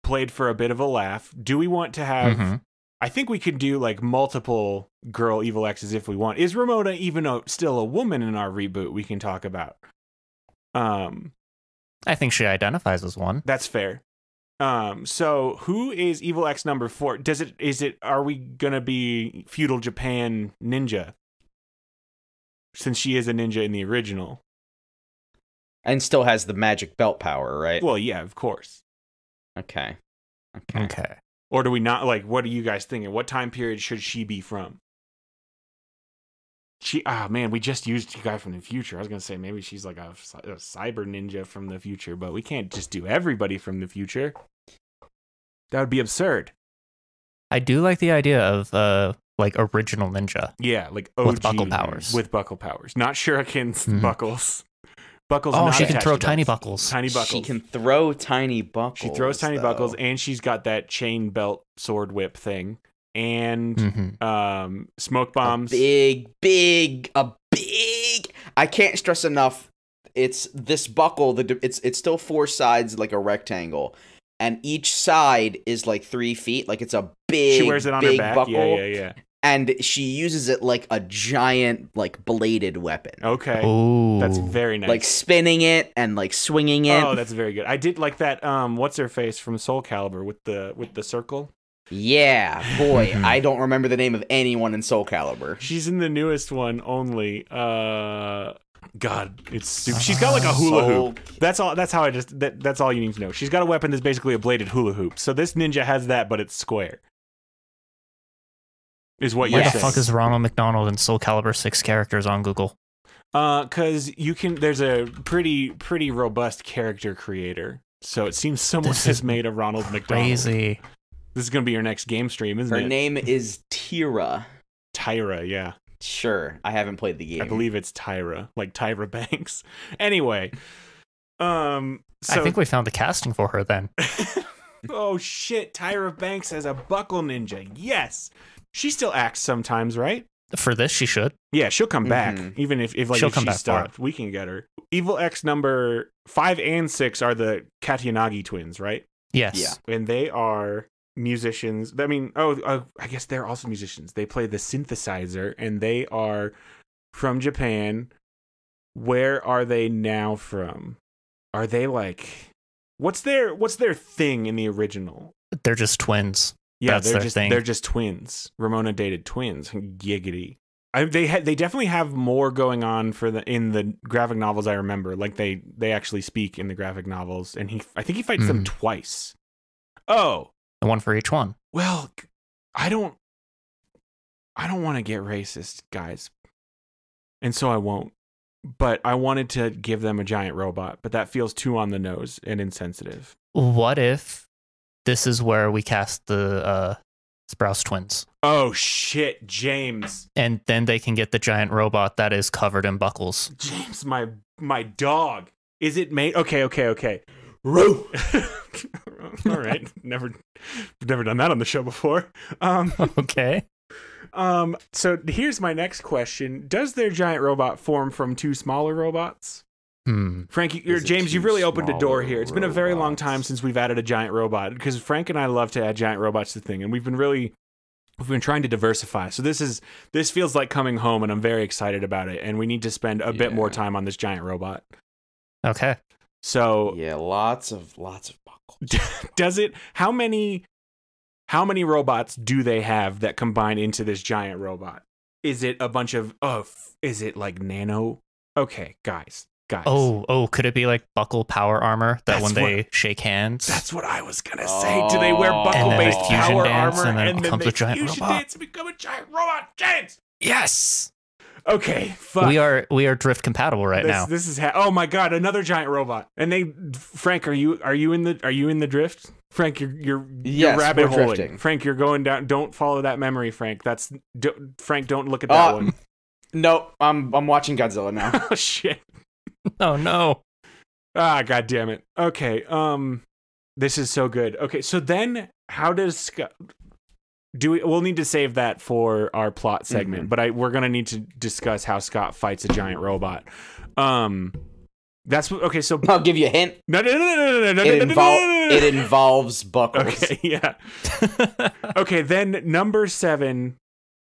S1: played for a bit of a laugh. Do we want to have
S3: Mhm.
S1: I think we could do like multiple girl Evil X's if we want. Is Ramona even still a woman in our reboot we can talk about?
S3: I think she identifies as one.
S1: That's fair. So who is Evil X number 4? Are we gonna be feudal Japan ninja? Since she is a ninja in the original.
S2: And still has the magic belt power, right?
S1: Well, yeah, of course.
S2: Okay.
S3: Okay.
S1: Or do we not, like, what are you guys thinking? What time period should she be from? Man, we just used a guy from the future. I was gonna say maybe she's like a cyber ninja from the future, but we can't just do everybody from the future. That would be absurd.
S3: I do like the idea of like original ninja.
S1: Yeah, like OG
S3: With buckle powers.
S1: With buckle powers, not shurikens.
S3: Mhm.
S1: Buckles. Buckles.
S3: Oh,
S1: not
S3: she can
S1: attached
S3: throw
S1: to
S3: tiny
S1: belts.
S3: buckles.
S1: Tiny buckles.
S2: She can throw tiny buckles.
S1: She throws tiny
S2: though.
S1: buckles, and she's got that chain belt sword whip thing, and
S3: Mhm.
S1: smoke bombs.
S2: A big. I can't stress enough. It's this buckle. It's still 4 sides like a rectangle, and each side is like 3 feet. Like it's a big.
S1: She wears it on her
S2: big
S1: back.
S2: buckle.
S1: Yeah.
S2: And she uses it like a giant, like bladed weapon.
S1: Okay,
S3: Oh,
S1: that's very nice.
S2: Like spinning it and like swinging it.
S1: Oh, that's very good. I did like that. What's her face from Soul Calibur with the circle?
S2: Yeah, boy,
S3: Mhm.
S2: I don't remember the name of anyone in Soul Calibur.
S1: She's in the newest one only. God, it's stupid. She's got like a hula hoop. That's all. That's how that's all you need to know. She's got a weapon that's basically a bladed hula hoop. So this ninja has that, but it's square. Is what
S3: where
S1: you're
S3: the
S1: saying.
S3: fuck is Ronald McDonald in Soul Calibur 6 characters on Google?
S1: Because you can. There's a pretty robust character creator. So it seems someone
S3: This
S1: has
S3: is
S1: made a Ronald McDonald.
S3: Crazy.
S1: This is gonna be your next game stream, isn't
S2: Her
S1: it?
S2: name is Tyra.
S1: Tyra, yeah.
S2: Sure, I haven't played the game.
S1: I believe it's Tyra, like Tyra Banks. Anyway, so
S3: I think we found the casting for her then.
S1: oh shit, Tyra Banks as a buckle ninja. Yes, she still acts sometimes, right?
S3: For this, she should.
S1: Yeah, she'll come back,
S2: Mhm.
S1: even if like
S3: She'll
S1: if
S3: come
S1: she
S3: back for
S1: stopped, we can get her. Evil X number 5 and 6 are the Katayanagi twins, right?
S3: Yes.
S2: Yeah.
S1: And they are musicians. I mean, I guess they're also musicians. They play the synthesizer, and they are from Japan. Where are they now from? Are they like what's their thing in the original?
S3: They're just twins.
S1: Yeah,
S3: That's their thing.
S1: they're just twins. Ramona dated twins. Giggity. They definitely have more going on in the graphic novels. I remember, like they actually speak in the graphic novels, and I think he fights them twice. Oh,
S3: The one for each one.
S1: well, I don't want to get racist, guys, and so I won't. But I wanted to give them a giant robot, but that feels too on the nose and insensitive.
S3: What if this is where we cast the Sprouse twins?
S1: Oh shit, James.
S3: And then they can get the giant robot that is covered in buckles.
S1: James, my dog. Is it made? Okay. Roo. All right. Never done that on the show before.
S3: Okay.
S1: So here's my next question: does their giant robot form from 2 smaller robots? Frank,
S2: Is it
S1: James, you've
S2: 2
S1: really opened a door
S2: smaller
S1: here. It's been a very long
S2: robots?
S1: time since we've added a giant robot because Frank and I love to add giant robots to the thing, and we've been trying to diversify. So this feels like coming home, and I'm very excited about it. And we need to spend a bit more
S2: Yeah.
S1: time on this giant robot.
S3: Okay.
S1: So
S2: Yeah, lots of buckles.
S1: does it? How many robots do they have that combine into this giant robot? Is it a bunch of? Is it like nano? Okay, guys, guys.
S3: Oh, could it be like buckle power armor that
S1: That's
S3: when they shake hands?
S1: That's what I was gonna say. Do they wear buckle-based
S3: And then a fusion
S1: power
S3: dance,
S1: armor
S3: and then
S1: and then
S3: becomes
S1: they
S3: a giant
S1: fusion
S3: robot?
S1: dance and become a giant robot? James.
S3: Yes.
S1: Okay, fuck.
S3: We are drift compatible right now.
S1: This is oh my god, another giant robot. And they Frank, are you in the drift? Frank, you're
S2: Yes,
S1: rabbit
S2: we're
S1: holing.
S2: drifting.
S1: Frank, you're going down. Don't follow that memory, Frank. Frank, don't look at that one.
S2: No, I'm watching Godzilla now.
S1: Oh shit.
S3: Oh no.
S1: Ah, god damn it. Okay, this is so good. Okay, so then how does Scott we'll need to save that for our plot segment, but we're gonna need to discuss how Scott fights a giant robot. That's okay. So
S2: I'll give you a hint.
S1: no.
S2: It involves buckles.
S1: Okay, yeah. Okay, then number 7.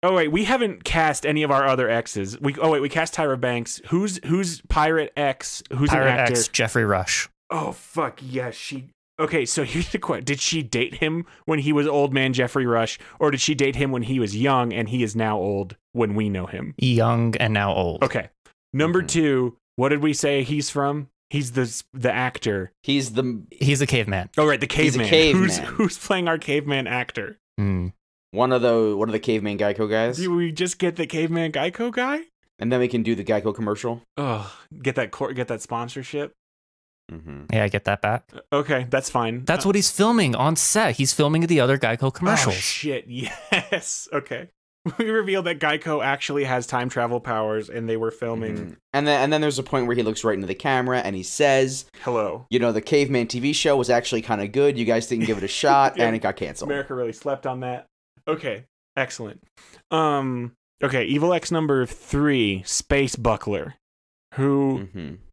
S1: Oh wait, we haven't cast any of our other X's. We cast Tyra Banks. Who's Pirate X? Who's
S3: Pirate
S1: an actor?
S3: X Jeffrey Rush.
S1: Oh fuck yes, she. Okay, so here's the question: did she date him when he was old man Jeffrey Rush, or did she date him when he was young and he is now old when we know him?
S3: Young and now old.
S1: Okay. Number 2. What did we say he's from? He's the actor.
S2: He's
S3: a caveman.
S1: Oh right, the caveman.
S2: caveman.
S1: Who's playing our caveman actor?
S2: one of the caveman Geico guys.
S1: Do we just get the caveman Geico guy?
S2: And then we can do the Geico commercial.
S1: Oh, get that sponsorship.
S3: Yeah, I get that back.
S1: Okay, that's fine.
S3: That's what he's filming on set. He's filming the other Geico commercials.
S1: Oh shit! Yes. Okay. We revealed that Geico actually has time travel powers, and they were filming.
S2: And then there's a point where he looks right into the camera and he says,
S1: "Hello.
S2: You know, the Caveman TV show was actually kind of good. You guys didn't give it a shot,
S1: Yeah.
S2: and it got canceled."
S1: America really slept on that." Okay, excellent. Okay, Evil X number 3, Space Buckler. Who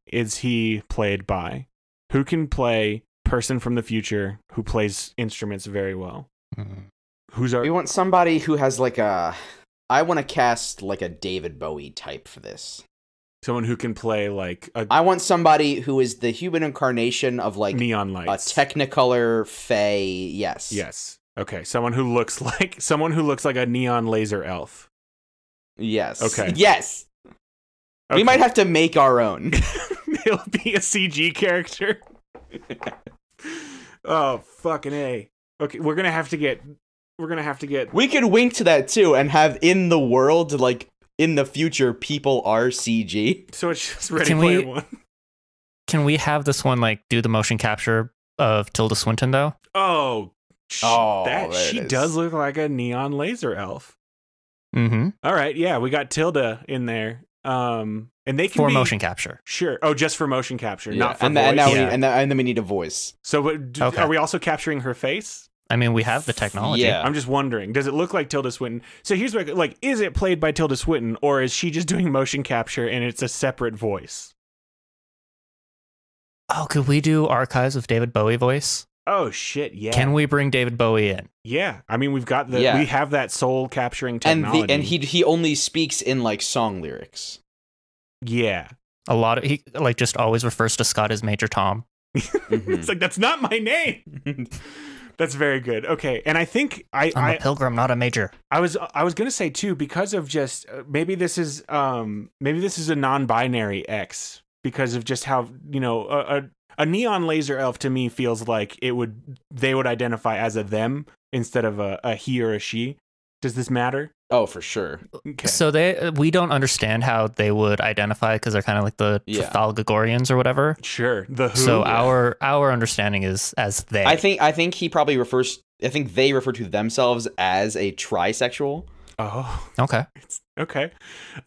S1: is he played by? Who can play person from the future who plays instruments very well?
S2: We want somebody who has I want to cast like a David Bowie type for this.
S1: Someone who can play like
S2: I want somebody who is the human incarnation of like
S1: neon lights.
S2: A Technicolor Fae, yes.
S1: Yes. Okay, someone who looks like a neon laser elf.
S2: Yes.
S1: Okay.
S2: Yes.
S1: Okay.
S2: We might have to make our own.
S1: It'll be a CG character. Oh, fucking A. Okay, we're gonna have to get.
S2: We could wink to that too and have in the world, like in the future, people are CG.
S1: So it's just Ready Player One.
S3: Can we have this one like do the motion capture of Tilda Swinton though?
S1: Oh,
S2: there
S1: she
S2: it is.
S1: does look like a neon laser elf.
S3: Mm-hmm.
S1: All right, yeah, we got Tilda in there. And they can
S3: For
S1: be,
S3: motion capture.
S1: Sure. Oh, just for motion capture,
S2: Yeah.
S1: not for
S2: and
S1: voice.
S2: and then we need a voice.
S1: So,
S3: Okay.
S1: Are we also capturing her face?
S3: I mean, we have the technology.
S2: Yeah.
S1: I'm just wondering, does it look like Tilda Swinton? So here's what, like, is it played by Tilda Swinton, or is she just doing motion capture and it's a separate voice?
S3: Oh, could we do archives of David Bowie voice?
S1: Oh shit, yeah.
S3: Can we bring David Bowie in?
S1: Yeah, I mean, we
S2: Yeah.
S1: have that soul capturing
S2: And
S1: technology.
S2: and he only speaks in like song lyrics.
S1: Yeah.
S3: A lot of he like just always refers to Scott as Major Tom.
S1: It's like, that's not my name. That's very good. Okay, and I think
S3: I'm a pilgrim, not a major.
S1: I was gonna say too, because of just maybe this is a non-binary X, because of just how, you know, a neon laser elf to me feels like they would identify as a them instead of a he or a she. Does this matter?
S2: Oh, for sure.
S1: Okay.
S3: So we don't understand how they would identify because they're kind of like the Trafalgarians or whatever.
S1: Sure. The who.
S3: So our understanding is as they.
S2: I think he probably refers. I think they refer to themselves as a trisexual.
S1: Oh.
S3: Okay.
S1: Okay.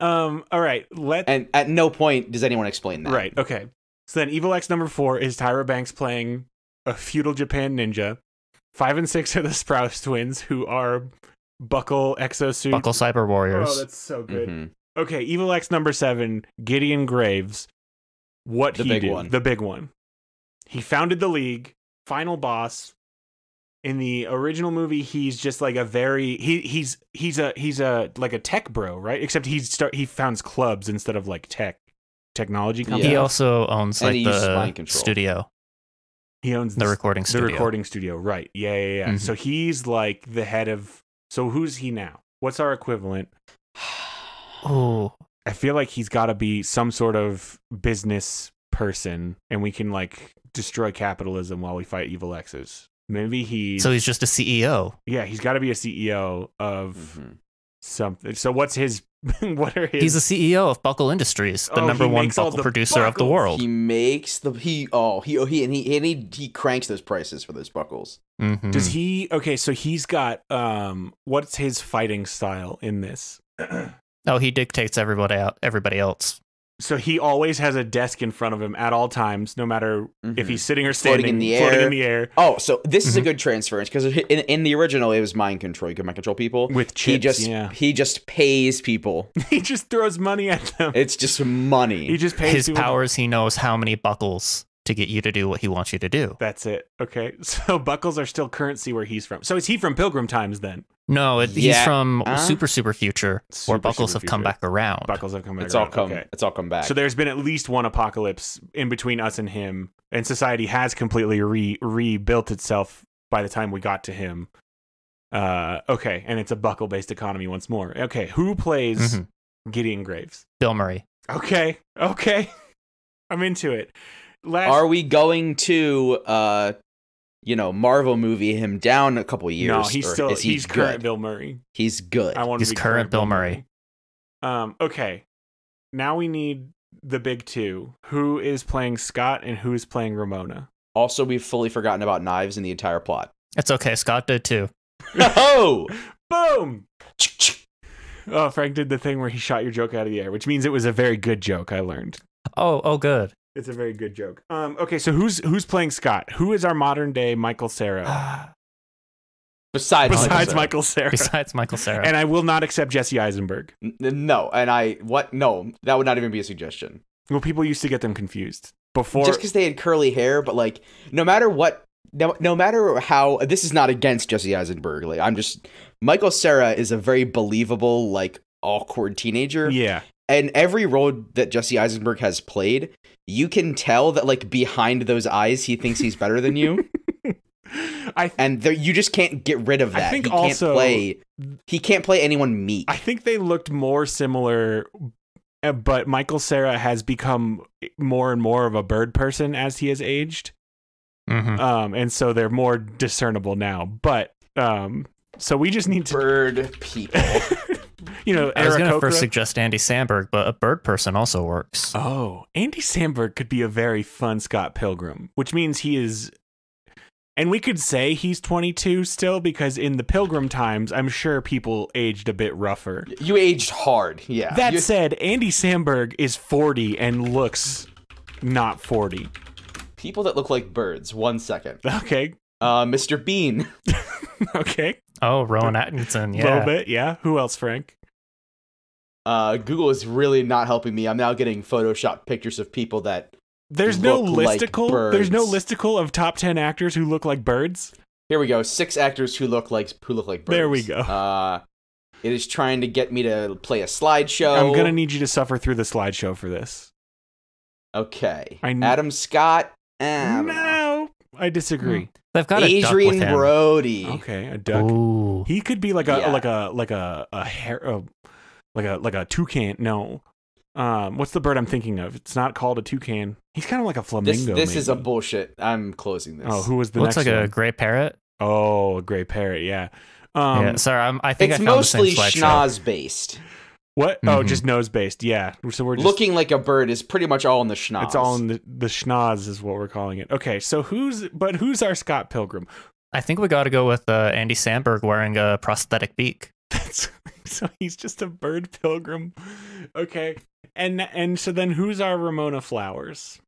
S1: All right.
S2: And at no point does anyone explain that.
S1: Right. Okay. So then, Evil X number 4 is Tyra Banks playing a feudal Japan ninja. 5 and 6 are the Sprouse twins, who are buckle exosuit.
S3: Buckle Cyber Warriors.
S1: Oh, that's so good. Okay, Evil X number 7, Gideon Graves. The big one. He founded the League, final boss. In the original movie, he's just like he's a like a tech bro, right? Except he founds clubs instead of like technology companies.
S3: He also owns
S2: And
S3: like
S2: he uses
S3: the
S2: mind control.
S3: studio.
S1: He owns
S3: the recording studio.
S1: The recording studio, right? Yeah.
S3: Mm-hmm.
S1: So he's like the head of. So who's he now? What's our equivalent?
S3: Oh,
S1: I feel like he's got to be some sort of business person, and we can like destroy capitalism while we fight evil X's. Maybe he's
S3: just a CEO.
S1: Yeah, he's got to be a CEO of something. So what's his? What are his?
S3: He's a CEO of Buckle Industries, the number one buckle producer of the world.
S2: He makes the he cranks those prices for those buckles.
S3: Mm-hmm.
S1: Does he? Okay, so he's got what's his fighting style in this?
S3: Oh, he dictates everybody else.
S1: So he always has a desk in front of him at all times, no matter if he's sitting or standing,
S2: floating in the air. Oh, so this is a good transference because in the original it was mind control. You could mind control people
S1: with chips.
S2: He just pays people.
S1: He just throws money at them.
S2: It's just money.
S1: He just pays.
S3: His powers. He knows how many buckles to get you to do what he wants you to do.
S1: That's it. Okay, so buckles are still currency where he's from. So is he from Pilgrim Times then?
S3: No, he's from super future, where buckles have come back around.
S1: Buckles have come back around.
S2: It's all come back.
S1: So there's been at least one apocalypse in between us and him, and society has completely rebuilt itself by the time we got to him. Okay, and it's a buckle-based economy once more. Okay, who plays Gideon Graves?
S3: Bill Murray.
S1: Okay, I'm into it.
S2: Are we going to Marvel movie him down a couple years?
S1: No, he's current Bill Murray.
S2: He's good.
S1: He's
S3: current Bill Murray.
S1: Okay. Now we need the big two. Who is playing Scott and who is playing Ramona?
S2: Also, we've fully forgotten about knives in the entire plot.
S3: It's okay. Scott did too.
S2: Oh!
S1: Boom! Oh, Frank did the thing where he shot your joke out of the air, which means it was a very good joke, I learned.
S3: Oh, good.
S1: It's a very good joke. Okay, so who's playing Scott? Who is our modern day Michael Cera?
S2: Besides
S1: Michael Cera.
S3: Besides Michael Cera.
S1: And I will not accept Jesse Eisenberg.
S2: No, no, that would not even be a suggestion.
S1: Well, people used to get them confused before.
S2: Just because they had curly hair, but like, no matter how, this is not against Jesse Eisenberg. Like, Michael Cera is a very believable, like, awkward teenager.
S1: Yeah.
S2: And every role that Jesse Eisenberg has played, you can tell that, like, behind those eyes, he thinks he's better than you. You just can't get rid of that.
S1: I think
S2: he can't play anyone meek.
S1: I think they looked more similar, but Michael Cera has become more and more of a bird person as he has aged. And so they're more discernible now. But so we just need to
S2: bird people.
S3: I was going to first suggest Andy Samberg, but a bird person also works.
S1: Oh, Andy Samberg could be a very fun Scott Pilgrim, which means he is. And we could say he's 22 still, because in the Pilgrim times, I'm sure people aged a bit rougher.
S2: You aged hard, yeah.
S1: That said, Andy Samberg is 40 and looks not 40.
S2: People that look like birds. 1 second.
S1: Okay.
S2: Mr. Bean.
S1: Okay.
S3: Oh, Rowan Atkinson, yeah.
S1: A little bit, yeah. Who else, Frank?
S2: Google is really not helping me. I'm now getting Photoshop pictures of people that
S1: There's no
S2: listicle.
S1: Like there's no listicle of top 10 actors who look like birds.
S2: Here we go. 6 actors who look like birds.
S1: There we go.
S2: It is trying to get me to play a slideshow.
S1: I'm gonna need you to suffer through the slideshow for this.
S2: Okay. Adam Scott.
S1: No, I disagree.
S3: They've got
S2: Adrian
S3: a duck with
S2: Brody.
S1: Okay, a duck.
S3: Ooh.
S1: He could be like a toucan. No. What's the bird I'm thinking of? It's not called a toucan. He's kind of like a flamingo.
S2: This is a bullshit. I'm closing this.
S1: Oh, who was the
S3: Looks
S1: next
S3: like
S1: one?
S3: a gray parrot.
S1: Oh, a gray parrot. Yeah.
S3: Yeah. Sorry, I think
S2: it's
S3: I found
S2: mostly
S3: the same
S2: schnoz based.
S1: What? Oh, just nose based. Yeah. So we're just
S2: looking like a bird is pretty much all in the schnoz.
S1: It's all in the schnoz is what we're calling it. Okay. So who's our Scott Pilgrim?
S3: I think we got to go with Andy Samberg wearing a prosthetic beak.
S1: So he's just a bird pilgrim. Okay. And so then who's our Ramona Flowers?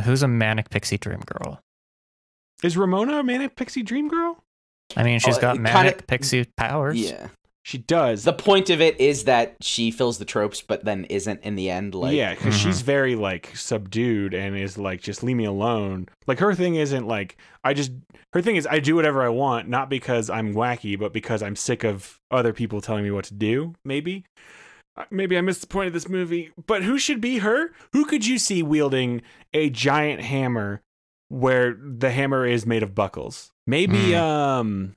S3: Who's a manic pixie dream girl?
S1: Is Ramona a manic pixie dream girl?
S3: I mean, she's got manic pixie powers.
S2: Yeah.
S1: She does.
S2: The point of it is that she fills the tropes, but then isn't in the end. Like,
S1: yeah, because she's very like subdued and is like, just leave me alone. Like her thing isn't like her thing is I do whatever I want, not because I'm wacky, but because I'm sick of other people telling me what to do. Maybe I missed the point of this movie. But who should be her? Who could you see wielding a giant hammer where the hammer is made of buckles? Maybe Naomi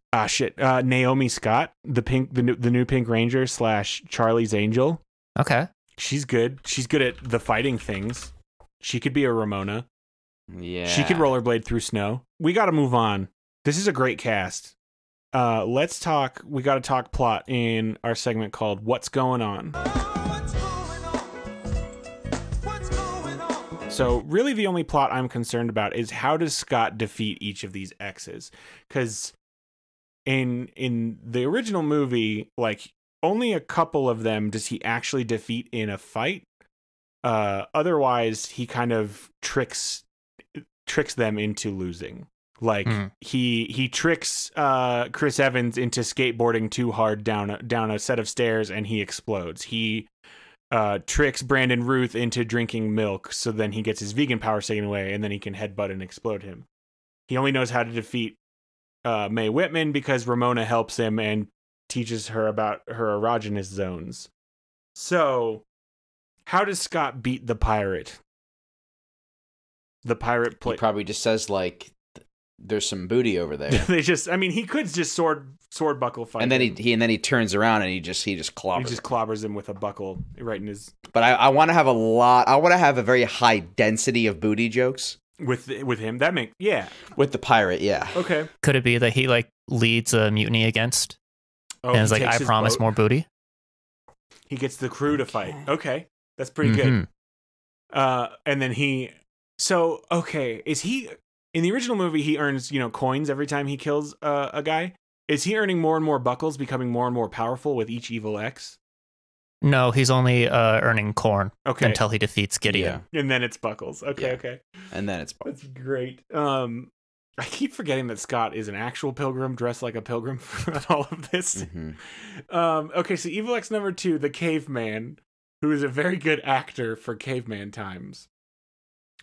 S1: Scott, the new Pink Ranger / Charlie's Angel.
S3: Okay.
S1: She's good. She's good at the fighting things. She could be a Ramona.
S2: Yeah.
S1: She could rollerblade through snow. We got to move on. This is a great cast. Let's talk. We got to talk plot in our segment called "What's Going On." So really, the only plot I'm concerned about is how does Scott defeat each of these exes? Because in the original movie, like only a couple of them does he actually defeat in a fight. Otherwise, he kind of tricks them into losing. Like he tricks Chris Evans into skateboarding too hard down a set of stairs and he explodes. He tricks Brandon Ruth into drinking milk, so then he gets his vegan power taken away and then he can headbutt and explode him. He only knows how to defeat Mae Whitman because Ramona helps him and teaches her about her erogenous zones. So, how does Scott beat the pirate? The pirate
S2: He probably just says like, "There's some booty over there,"
S1: he could just sword buckle fight,
S2: and then he turns around and he just clobbers.
S1: He just clobbers him with a buckle right in his.
S2: But I want to have I want to have a very high density of booty jokes
S1: with him. That
S2: with the pirate, yeah.
S1: Okay.
S3: Could it be that he like leads a mutiny against? And it's like, I promise more booty.
S1: He gets the crew to fight. Okay, that's pretty good. And then is he in the original movie? He earns coins every time he kills a guy. Is he earning more and more buckles, becoming more and more powerful with each evil X?
S3: No, he's only earning corn until he defeats Gideon.
S1: Yeah. And then it's buckles. Okay.
S2: And then it's buckles.
S1: That's great. I keep forgetting that Scott is an actual pilgrim dressed like a pilgrim for all of this. Okay, so Evil X number 2, the caveman, who is a very good actor for caveman times.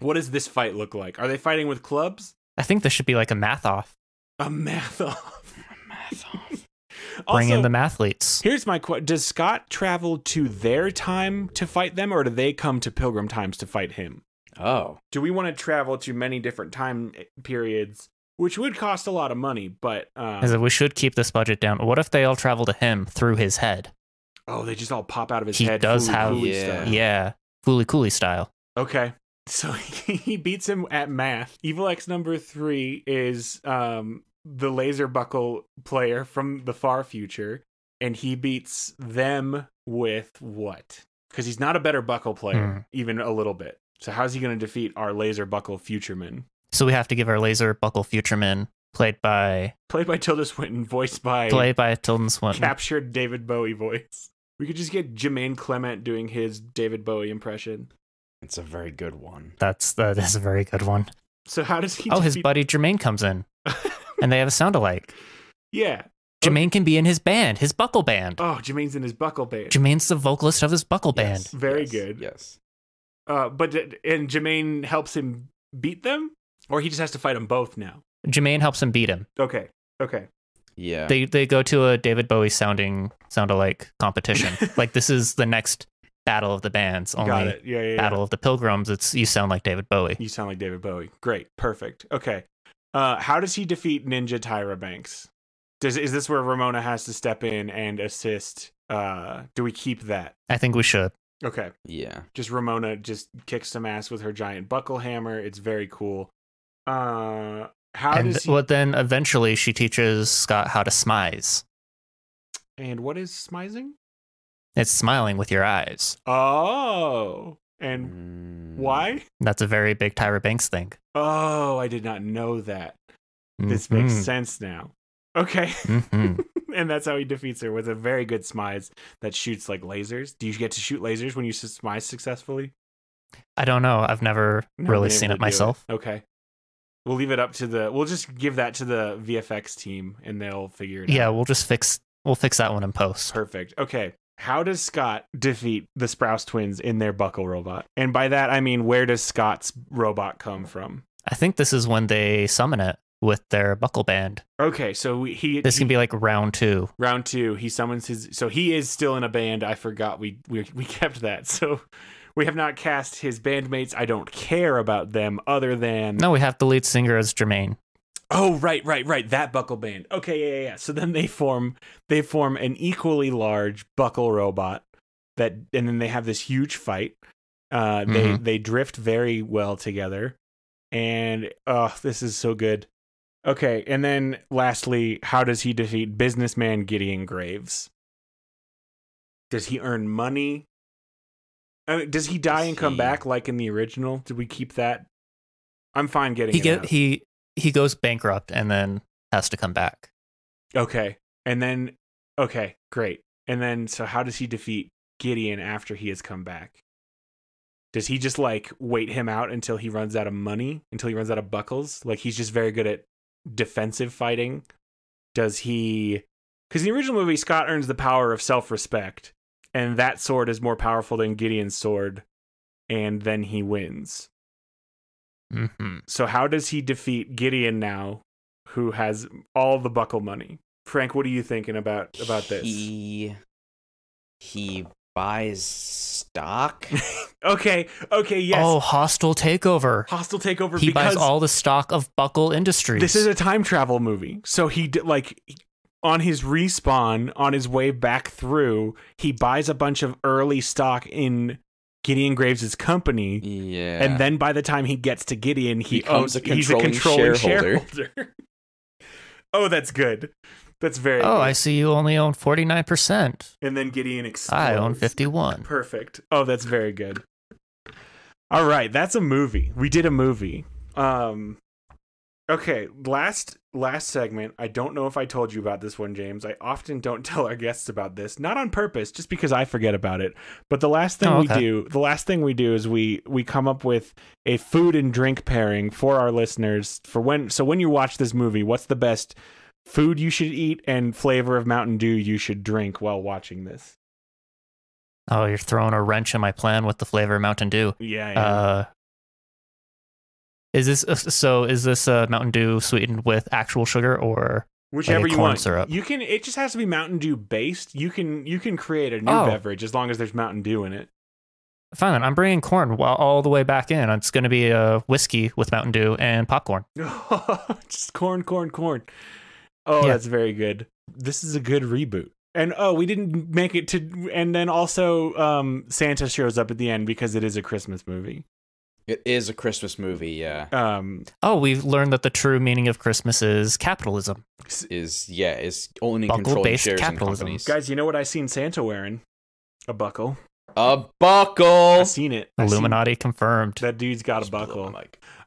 S1: What does this fight look like? Are they fighting with clubs?
S3: I think this should be like a math off.
S1: A math off.
S3: Bring in the mathletes.
S1: Here's my question. Does Scott travel to their time to fight them, or do they come to Pilgrim times to fight him?
S2: Oh.
S1: Do we want to travel to many different time periods, which would cost a lot of money, but...
S3: we should keep this budget down. What if they all travel to him through his head?
S1: Oh, they just all pop out of his head.
S3: He does have... Fooly Cooley style.
S1: Okay. So he beats him at math. Evil X number 3 is the laser buckle player from the far future, and he beats them with what? Because he's not a better buckle player, even a little bit. So how's he going to defeat our laser buckle futureman?
S3: So we have to give our laser buckle futureman, played by
S1: Tilda Swinton,
S3: played by Tilda Swinton,
S1: captured David Bowie voice. We could just get Jermaine Clement doing his David Bowie impression.
S2: It's a very good one.
S3: That is a very good one.
S1: So how does he?
S3: His buddy Jermaine comes in, and they have a sound alike.
S1: Yeah.
S3: Jermaine can be in his band, his buckle band.
S1: Oh, Jermaine's in his buckle band.
S3: Jermaine's the vocalist of his buckle band.
S1: Very good.
S2: Yes.
S1: And Jermaine helps him beat them, or he just has to fight them both now.
S3: Jermaine helps him beat him.
S1: Okay.
S2: Yeah.
S3: They go to a David Bowie sound alike competition. Like, this is the next battle of the bands. Only
S1: got it. Yeah.
S3: Battle of the Pilgrims. It's you sound like David Bowie.
S1: You sound like David Bowie. Great. Perfect. Okay. How does he defeat Ninja Tyra Banks? Is this where Ramona has to step in and assist? Do we keep that?
S3: I think we should.
S1: Okay.
S2: Yeah.
S1: Just Ramona just kicks some ass with her giant buckle hammer. It's very cool. Then
S3: eventually she teaches Scott how to smize.
S1: And what is smizing?
S3: It's smiling with your eyes.
S1: Oh. And why?
S3: That's a very big Tyra Banks thing.
S1: Oh, I did not know that. This makes sense now. Okay. And that's how he defeats her, with a very good smize that shoots like lasers. Do you get to shoot lasers when you smize successfully?
S3: I don't know. I've never really seen it myself.
S1: Okay. We'll leave it up to we'll just give that to the VFX team and they'll figure it out.
S3: Yeah, we'll fix that one in post.
S1: Perfect. Okay. How does Scott defeat the Sprouse twins in their buckle robot? And by that, I mean, where does Scott's robot come from?
S3: I think this is when they summon it with their buckle band.
S1: Okay, so this
S3: can be like round 2.
S1: Round 2, he summons so he is still in a band. I forgot we kept that. So we have not cast his bandmates. I don't care about them other than...
S3: No, we have the lead singer as Jermaine.
S1: Oh, right. That buckle band. Okay, yeah. So then they form an equally large buckle robot and then they have this huge fight. They drift very well together, and this is so good. Okay, and then lastly, how does he defeat businessman Gideon Graves? Does he earn money? Does he die and come back like in the original? Did we keep that? I'm fine getting it out.
S3: He goes bankrupt and then has to come back.
S1: Okay, and then okay, great. And then so how does he defeat Gideon after he has come back? Does he just like wait him out until he runs out of money, until he runs out of buckles? Like he's just very good at defensive fighting. Does he? Because in the original movie, Scott earns the power of self-respect, and that sword is more powerful than Gideon's sword, and then he wins.
S3: Mm-hmm.
S1: So how does he defeat Gideon now, who has all the buckle money? Frank, what are you thinking about this?
S2: He buys stock.
S1: Okay, yes.
S3: Oh, hostile takeover.
S1: Hostile takeover.
S3: He
S1: because
S3: buys all the stock of Buckle Industries.
S1: this is a time travel movie, so he on his respawn, on his way back through, he buys a bunch of early stock in Gideon Graves' company.
S2: Yeah.
S1: And then by the time he gets to Gideon, he's a
S2: controlling
S1: controlling
S2: shareholder.
S1: shareholder. Oh, that's good. That's very good.
S3: I see you only own 49%.
S1: And then Gideon explodes.
S3: I own 51.
S1: Perfect. Oh, that's very good. All right, that's a movie. We did a movie. Okay, last segment. I don't know if I told you about this one, James. I often don't tell our guests about this, not on purpose, just because I forget about it. But the last thing we do is we come up with a food and drink pairing for our listeners for when you watch this movie, what's the best food you should eat and flavor of Mountain Dew you should drink while watching this?
S3: Oh, you're throwing a wrench in my plan with the flavor of Mountain Dew.
S1: Yeah.
S3: Is this Mountain Dew sweetened with actual sugar or
S1: whichever
S3: like
S1: you
S3: corn
S1: want?
S3: Syrup?
S1: It just has to be Mountain Dew based. You can create a new beverage as long as there's Mountain Dew in it.
S3: Fine, then I'm bringing corn all the way back in. It's going to be a whiskey with Mountain Dew and popcorn.
S1: Just corn. Oh, yeah. That's very good. This is a good reboot. And we didn't make it to. And then also, Santa shows up at the end because it is a Christmas movie.
S2: It is a Christmas movie, yeah.
S3: We've learned that the true meaning of Christmas is capitalism.
S2: Is owning controlling shares in companies.
S1: Guys, you know what I seen Santa wearing? A buckle.
S2: A buckle.
S1: I seen it.
S3: Illuminati confirmed.
S1: That dude's got a buckle.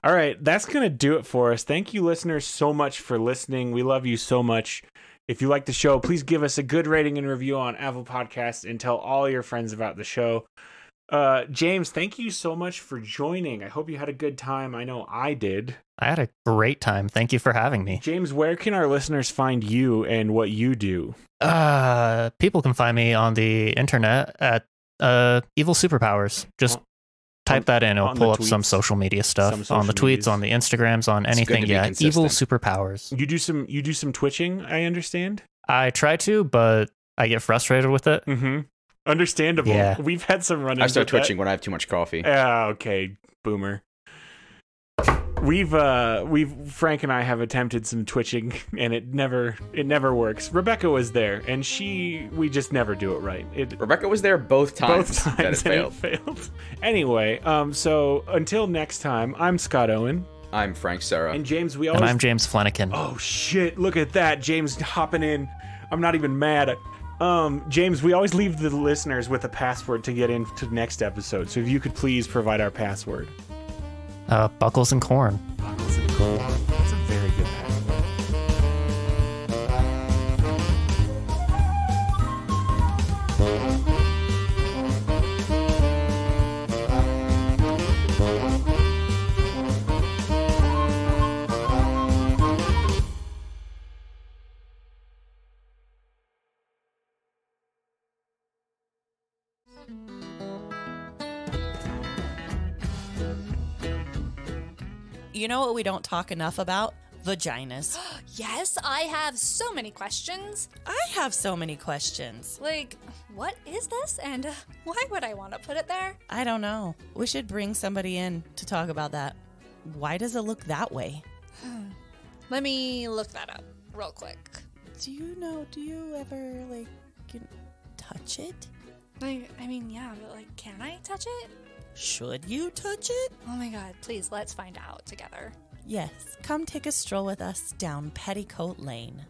S1: All right, that's going to do it for us. Thank you, listeners, so much for listening. We love you so much. If you like the show, please give us a good rating and review on Apple Podcasts and tell all your friends about the show. James, thank you so much for joining. I hope you had a good time. I know I did.
S3: I had a great time. Thank you for having me.
S1: James, where can our listeners find you and what you do?
S3: People can find me on the internet at Evil Superpowers. Just type that in. It'll pull up some social media stuff on the tweets, on the Instagrams, on anything. Yeah, Evil Superpowers.
S1: You do some twitching, I understand.
S3: I try to, but I get frustrated with it.
S1: Mm-hmm. Understandable. Yeah. We've had some run-ins.
S2: I start twitching when I have too much coffee.
S1: Okay, boomer. We've Frank and I have attempted some twitching and it never works. Rebecca was there and we just never do it right.
S2: Rebecca was there both times that it
S1: failed. Anyway, so until next time, I'm Scott Owen.
S2: I'm Frank Serra.
S1: And James,
S3: And I'm James Flenniken.
S1: Oh shit, look at that. James hopping in. I'm not even mad. James, we always leave the listeners with a password to get into the next episode. So if you could please provide our password.
S3: Buckles and corn.
S1: Buckles and corn. That's a very good password.
S5: You know what we don't talk enough about? Vaginas.
S6: Yes, I have so many questions.
S5: I have so many questions.
S6: Like, what is this and why would I want to put it there?
S5: I don't know. We should bring somebody in to talk about that. Why does it look that way?
S6: Let me look that up real quick.
S5: Do you ever, touch it?
S6: Like, I mean, yeah, but like, can I touch it?
S5: Should you touch it?
S6: Oh my god, please, let's find out together.
S5: Yes, come take a stroll with us down Petticoat Lane.